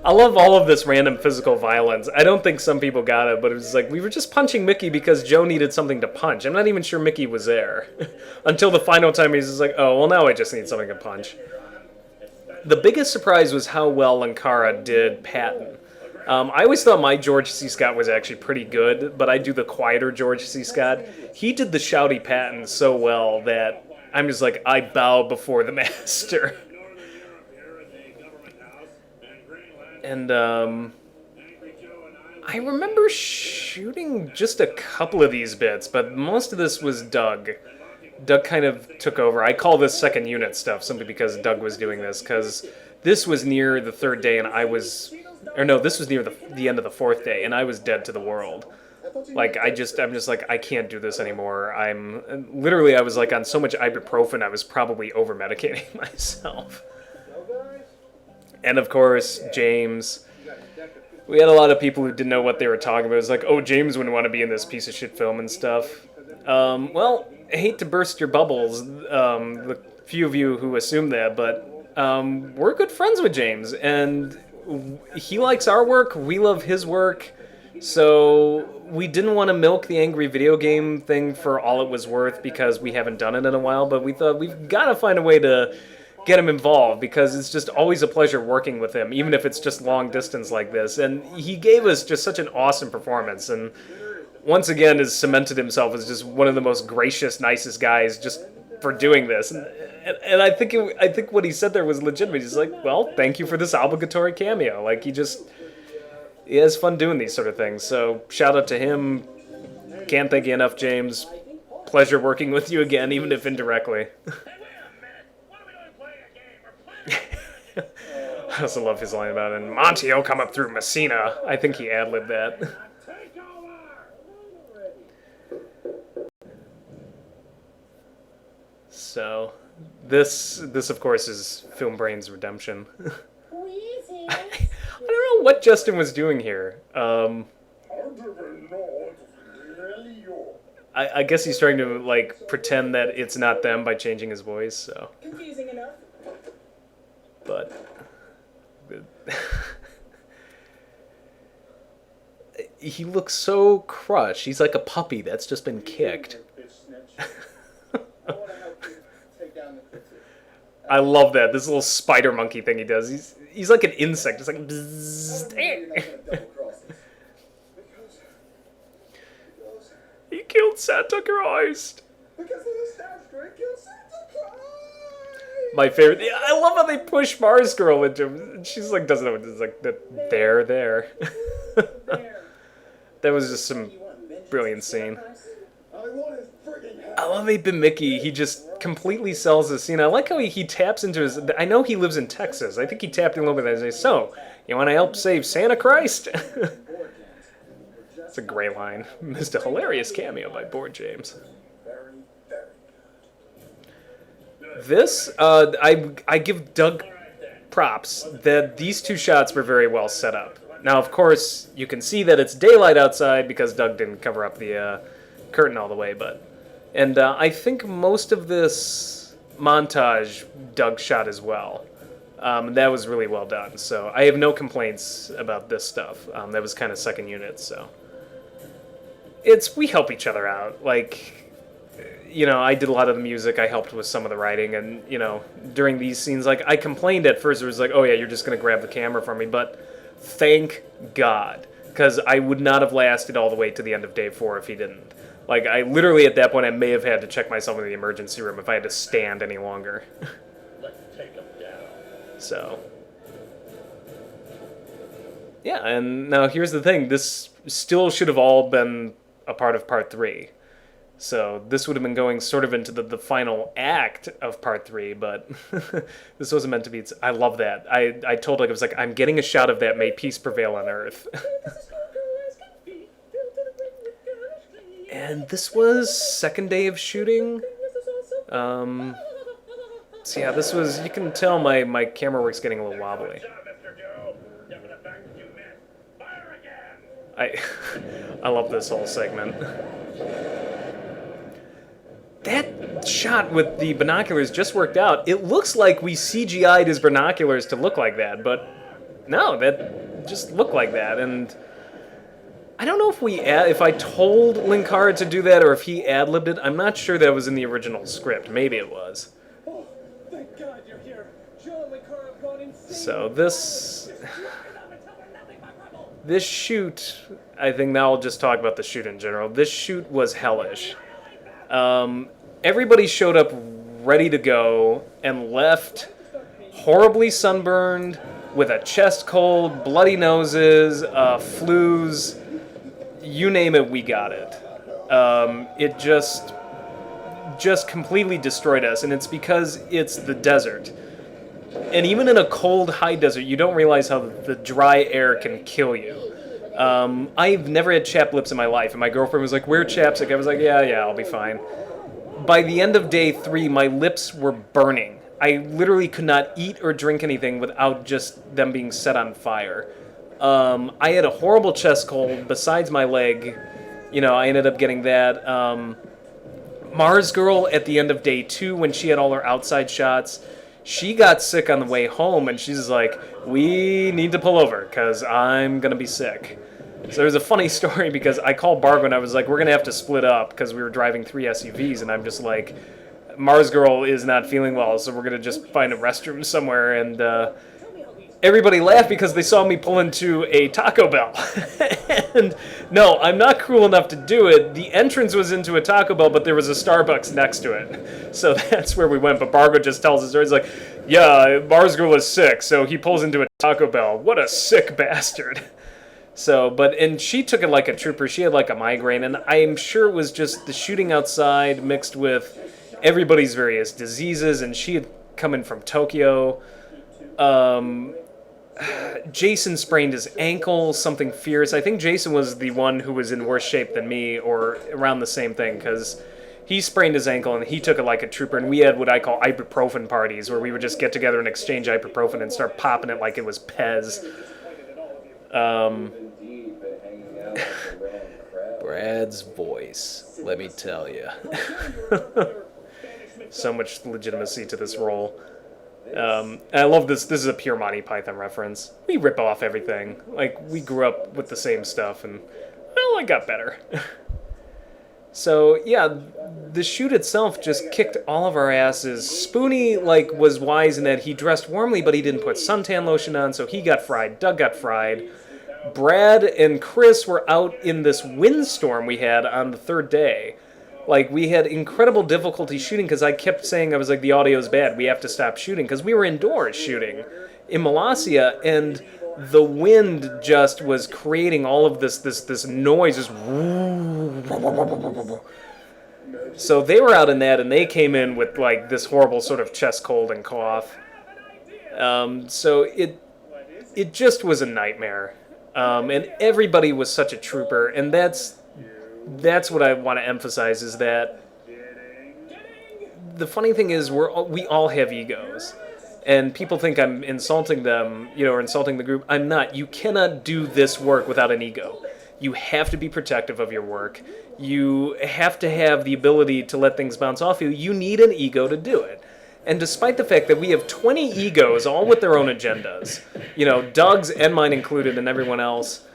I love all of this random physical violence. I don't think some people got it, but it was like, we were just punching Mickey because Joe needed something to punch. I'm not even sure Mickey was there. Until the final time he's just like, oh, well now I just need something to punch. The biggest surprise was how well Linkara did Patton. I always thought my George C. Scott was actually pretty good, but I do the quieter George C. Scott. He did the shouty Patton so well that I'm just like, I bow before the master. And I remember shooting just a couple of these bits, but most of this was Doug. Doug kind of took over. I call this second unit stuff simply because Doug was doing this, because this was near the third day and I was... Or no, this was near the end of the fourth day, and I was dead to the world. Like, I'm just like, I can't do this anymore. Literally, I was like on so much ibuprofen, I was probably over-medicating myself. And of course, James. We had a lot of people who didn't know what they were talking about. It was like, oh, James wouldn't want to be in this piece of shit film and stuff. Well, I hate to burst your bubbles, the few of you who assume that, but we're good friends with James, and he likes our work, we love his work, so we didn't want to milk the angry video game thing for all it was worth because we haven't done it in a while, but we thought we've got to find a way to get him involved because it's just always a pleasure working with him, even if it's just long distance like this. And he gave us just such an awesome performance, and once again has cemented himself as just one of the most gracious, nicest guys just for doing this. And I think what he said there was legitimate. He's like, well, thank you for this obligatory cameo. Like, he has fun doing these sort of things. So shout out to him. Can't thank you enough, James. Pleasure working with you again, even if indirectly. I also love his line about it. And Monty will come up through Messina. I think he ad-libbed that. So, this of course is Film Brain's redemption. I don't know what Justin was doing here. I guess he's trying to like pretend that it's not them by changing his voice. So, Confusing enough. but he looks so crushed. He's like a puppy that's just been kicked. I love that. This little spider monkey thing he does. He's like an insect. It's like bzzz. He killed Santa Christ. My favorite. I love how they push Mars Girl into him. She's like doesn't know what it's like. There. That was just some brilliant scene. I love Ape Mickey. He just completely sells the scene. I like how he taps into his... I know he lives in Texas. I think he tapped in a little bit and says, so, you want to help save Santa Christ? It's a great line. Missed a hilarious cameo by Board James. This, I give Doug props that these two shots were very well set up. Now, of course, you can see that it's daylight outside because Doug didn't cover up the curtain all the way, but... And I think most of this montage Doug shot as well. That was really well done, so I have no complaints about this stuff. That was kind of second unit, so... we help each other out. Like, you know, I did a lot of the music, I helped with some of the writing, and, you know, during these scenes, like, I complained at first, it was like, oh yeah, you're just going to grab the camera from me, but thank God, because I would not have lasted all the way to the end of day 4 if he didn't. Like, I literally, at that point, I may have had to check myself in the emergency room if I had to stand any longer. Let's take him down. So. Yeah, and now here's the thing. This still should have all been a part of Part 3. So this would have been going sort of into the final act of Part 3, but this wasn't meant to be. I love that. I told Doug, I was like, I'm getting a shot of that May Peace Prevail on Earth. And this was second day of shooting. So yeah, this was, you can tell my camera work's getting a little wobbly. I I love this whole segment. That shot with the binoculars just worked out. It looks like we CGI'd his binoculars to look like that, but no, that just looked like that. And I don't know if I told Linkara to do that or if he ad-libbed it. I'm not sure that was in the original script. Maybe it was. Oh, thank God you're here. Joe and Linkara have gone insane. So this shoot, I think now I'll just talk about the shoot in general. This shoot was hellish. Everybody showed up ready to go and left horribly sunburned with a chest cold, bloody noses, flus, you name it, we got it. It just completely destroyed us, and it's because it's the desert. And even in a cold, high desert, you don't realize how the dry air can kill you. I've never had chapped lips in my life, and my girlfriend was like, wear chapstick. I was like, yeah, I'll be fine. By the end of day 3, my lips were burning. I literally could not eat or drink anything without just them being set on fire. I had a horrible chest cold besides my leg. I ended up getting that. Mars Girl at the end of day 2, when she had all her outside shots, she got sick on the way home, and she's like, we need to pull over because I'm going to be sick. So there's a funny story because I called Bargo and I was like, we're going to have to split up because we were driving 3 SUVs, and I'm just like, Mars Girl is not feeling well, so we're going to just find a restroom somewhere. And everybody laughed because they saw me pull into a Taco Bell. And no, I'm not cruel enough to do it. The entrance was into a Taco Bell, but there was a Starbucks next to it. So that's where we went. But Bargo just tells us, he's like, yeah, Mars Girl is sick, so he pulls into a Taco Bell. What a sick bastard. So, and she took it like a trooper. She had like a migraine, and I'm sure it was just the shooting outside mixed with everybody's various diseases, and she had come in from Tokyo. Jason sprained his ankle, something fierce. I think Jason was the one who was in worse shape than me, or around the same thing, because he sprained his ankle and he took it like a trooper, and we had what I call ibuprofen parties, where we would just get together and exchange ibuprofen and start popping it like it was Pez. Brad's voice, let me tell you. So much legitimacy to this role. I love this. This is a pure Monty Python reference. We rip off everything. Like, we grew up with the same stuff, and, well, I got better. So, yeah, the shoot itself just kicked all of our asses. Spoonie, was wise in that he dressed warmly, but he didn't put suntan lotion on, so he got fried. Doug got fried. Brad and Chris were out in this windstorm we had on the 3rd day. We had incredible difficulty shooting because I kept saying, I was like, the audio's bad, we have to stop shooting, because we were indoors shooting in Molossia, and the wind just was creating all of this noise, just so they were out in that, and they came in with, this horrible sort of chest cold and cough. So it just was a nightmare. And everybody was such a trooper, and that's what I want to emphasize, is that the funny thing is we all have egos, and people think I'm insulting them, or insulting the group. I'm not. You cannot do this work without an ego. You have to be protective of your work. You have to have the ability to let things bounce off you. You need an ego to do it. And despite the fact that we have 20 egos, all with their own agendas, Doug's and mine included and everyone else,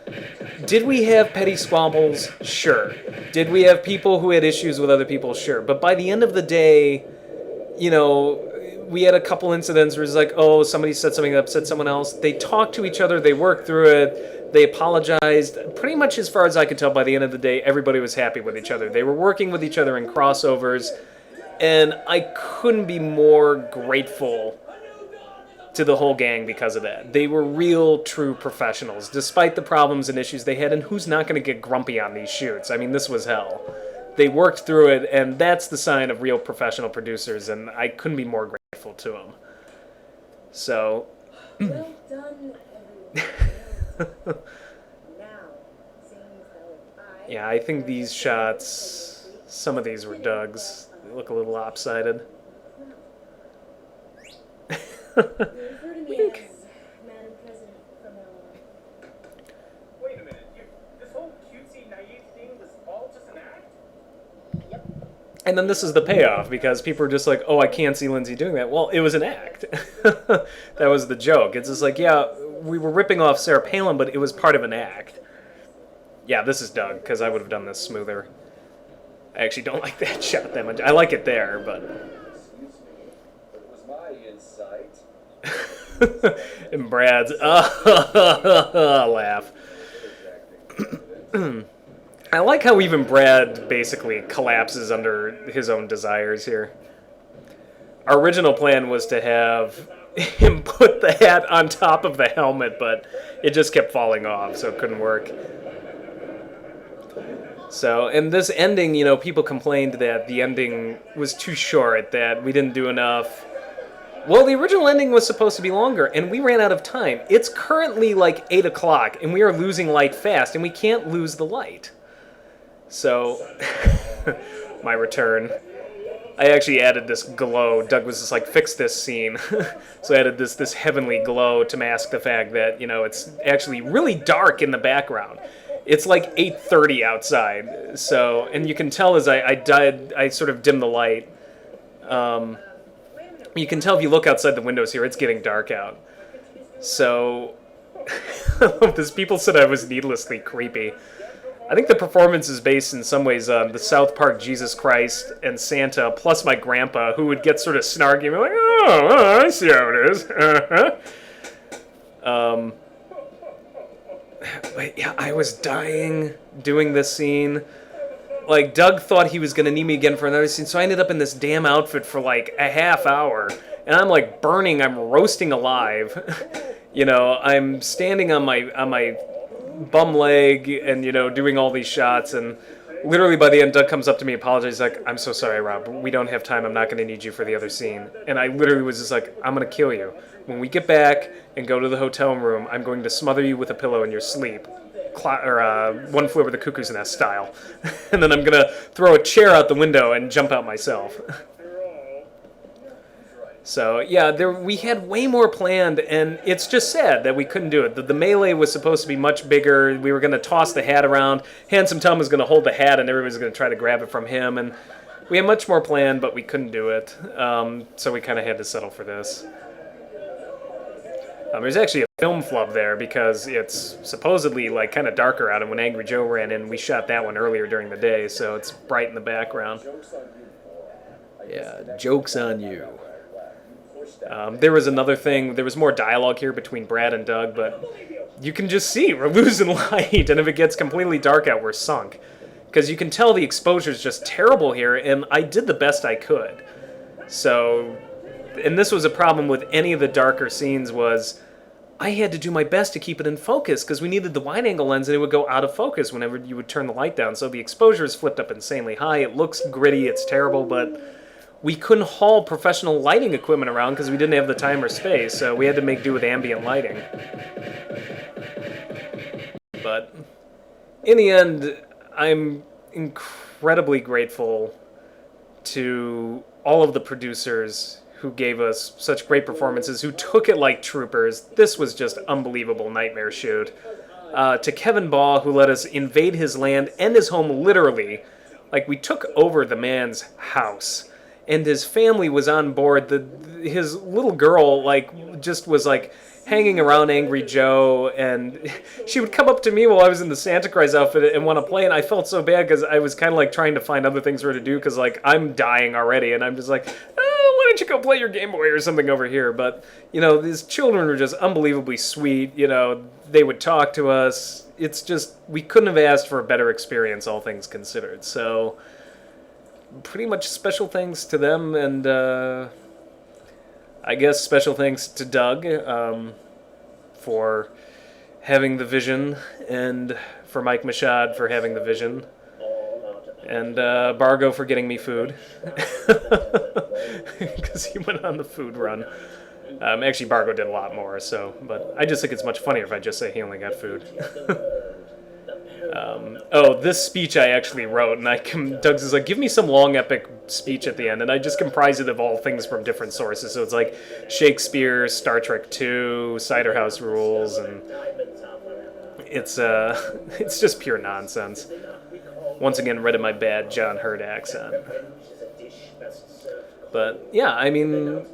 did we have petty squabbles? Sure. Did we have people who had issues with other people? Sure. But by the end of the day, we had a couple incidents where it's like, oh, somebody said something that upset someone else. They talked to each other. They worked through it. They apologized. Pretty much as far as I could tell, by the end of the day, everybody was happy with each other. They were working with each other in crossovers. And I couldn't be more grateful to the whole gang because of that. They were real, true professionals, despite the problems and issues they had. And who's not going to get grumpy on these shoots? I mean, this was hell. They worked through it, and that's the sign of real professional producers, and I couldn't be more grateful to them. So... Well done, everyone. Now, seeing as though yeah, I think these shots... Some of these were Doug's. They look a little lopsided. Refer to me as Madam President from now on. Wait a minute. This whole cutesy naive thing was all just an act? Yep. And then this is the payoff, because people are just like, oh, I can't see Lindsay doing that. Well, it was an act. That was the joke. It's just like, yeah, we were ripping off Sarah Palin, but it was part of an act. Yeah, this is Doug, because I would have done this smoother. I actually don't like that shot that much. I like it there, but... Excuse me, but it was my insight. And Brad's, laugh. I like how even Brad basically collapses under his own desires here. Our original plan was to have him put the hat on top of the helmet, but it just kept falling off, so it couldn't work. So, and this ending, you know, people complained that the ending was too short, that we didn't do enough. Well, the original ending was supposed to be longer, and we ran out of time. It's currently like 8 o'clock, and we are losing light fast, and we can't lose the light. So, my return. I actually added this glow. Doug was just like, fix this scene. So I added this heavenly glow to mask the fact that, you know, it's actually really dark in the background. It's like 8:30 outside. So, and you can tell as I sort of dimmed the light. You can tell if you look outside the windows here, it's getting dark out. So, people said I was needlessly creepy. I think the performance is based in some ways on the South Park Jesus Christ and Santa, plus my grandpa, who would get sort of snarky and be like, oh, I see how it is. But yeah, I was dying doing this scene. Like, Doug thought he was going to need me again for another scene, so I ended up in this damn outfit for like a half hour. And I'm like burning, I'm roasting alive. You know, I'm standing on my bum leg and, you know, doing all these shots, and literally by the end Doug comes up to me, apologizes, like, I'm so sorry, Rob, we don't have time, I'm not going to need you for the other scene. And I literally was just like, I'm going to kill you. When we get back and go to the hotel room, I'm going to smother you with a pillow in your sleep. One Flew Over the Cuckoo's Nest style. And then I'm going to throw a chair out the window and jump out myself. So, yeah, we had way more planned, and it's just sad that we couldn't do it. The melee was supposed to be much bigger. We were going to toss the hat around. Handsome Tom was going to hold the hat, and everybody was going to try to grab it from him. And we had much more planned, but we couldn't do it. So we kind of had to settle for this. There's actually a film flub there because it's supposedly like kind of darker out, and when Angry Joe ran in, we shot that one earlier during the day, so it's bright in the background. Yeah, joke's on you. There was another thing, there was more dialogue here between Brad and Doug, but you can just see we're losing light, and if it gets completely dark out, we're sunk. Because you can tell the exposure is just terrible here, and I did the best I could. So, and this was a problem with any of the darker scenes, was I had to do my best to keep it in focus, because we needed the wide-angle lens, and it would go out of focus whenever you would turn the light down. So the exposure is flipped up insanely high, it looks gritty, it's terrible, but we couldn't haul professional lighting equipment around because we didn't have the time or space, so we had to make do with ambient lighting. But in the end, I'm incredibly grateful to all of the producers who gave us such great performances, who took it like troopers. This was just unbelievable nightmare shoot. To Kevin Baugh, who let us invade his land and his home literally. Like, we took over the man's house. And his family was on board. His little girl, like, just was, like, hanging around Angry Joe, and she would come up to me while I was in the Santa Claus outfit and want to play, and I felt so bad because I was kind of, like, trying to find other things for her to do because, like, I'm dying already, and I'm just like, oh, why don't you go play your Game Boy or something over here? But, you know, these children were just unbelievably sweet. You know, they would talk to us. It's just, we couldn't have asked for a better experience, all things considered. So pretty much special thanks to them, and I guess special thanks to Doug for having the vision, and for Mike Machad for having the vision, and Bargo for getting me food, because he went on the food run. Actually, Bargo did a lot more, so, but I just think it's much funnier if I just say he only got food. Oh, this speech I actually wrote, and Doug's is like, give me some long epic speech at the end, and I just comprise it of all things from different sources. So it's like Shakespeare, Star Trek 2, Cider House Rules, and it's it's just pure nonsense. Once again, read in my bad John Hurt accent. But yeah, I mean,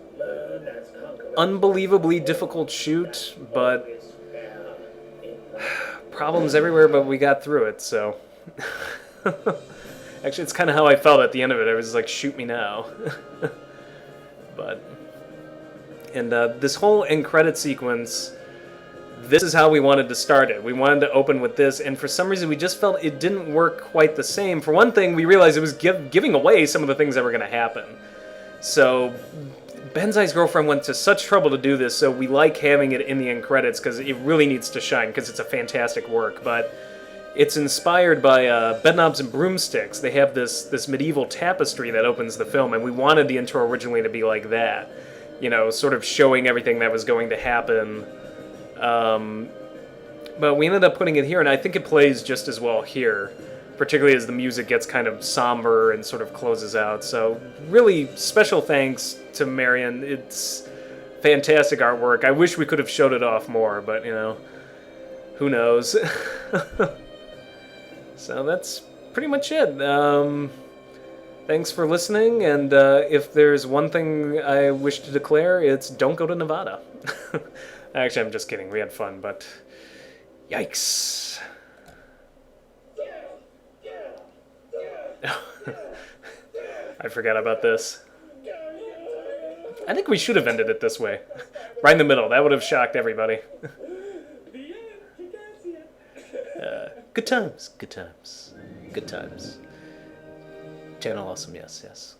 unbelievably difficult shoot, but problems everywhere, but we got through it, so. Actually, it's kind of how I felt at the end of it. I was like, shoot me now. But, and this whole end credit sequence, this is how we wanted to start it. We wanted to open with this, and for some reason we just felt it didn't work quite the same. For one thing, we realized it was giving away some of the things that were going to happen. So Benzai's girlfriend went to such trouble to do this, so we like having it in the end credits because it really needs to shine because it's a fantastic work. But it's inspired by Bedknobs and Broomsticks. They have this medieval tapestry that opens the film, and we wanted the intro originally to be like that, you know, sort of showing everything that was going to happen. But we ended up putting it here, and I think it plays just as well here, particularly as the music gets kind of somber and sort of closes out. So really special thanks to Marion. It's fantastic artwork. I wish we could have showed it off more, but, you know, who knows. So that's pretty much it. Thanks for listening, and if there's one thing I wish to declare, it's don't go to Nevada. Actually, I'm just kidding. We had fun, but yikes. I forgot about this. I think we should have ended it this way. Right in the middle. That would have shocked everybody. Good times, good times, good times. Channel awesome, yes, yes.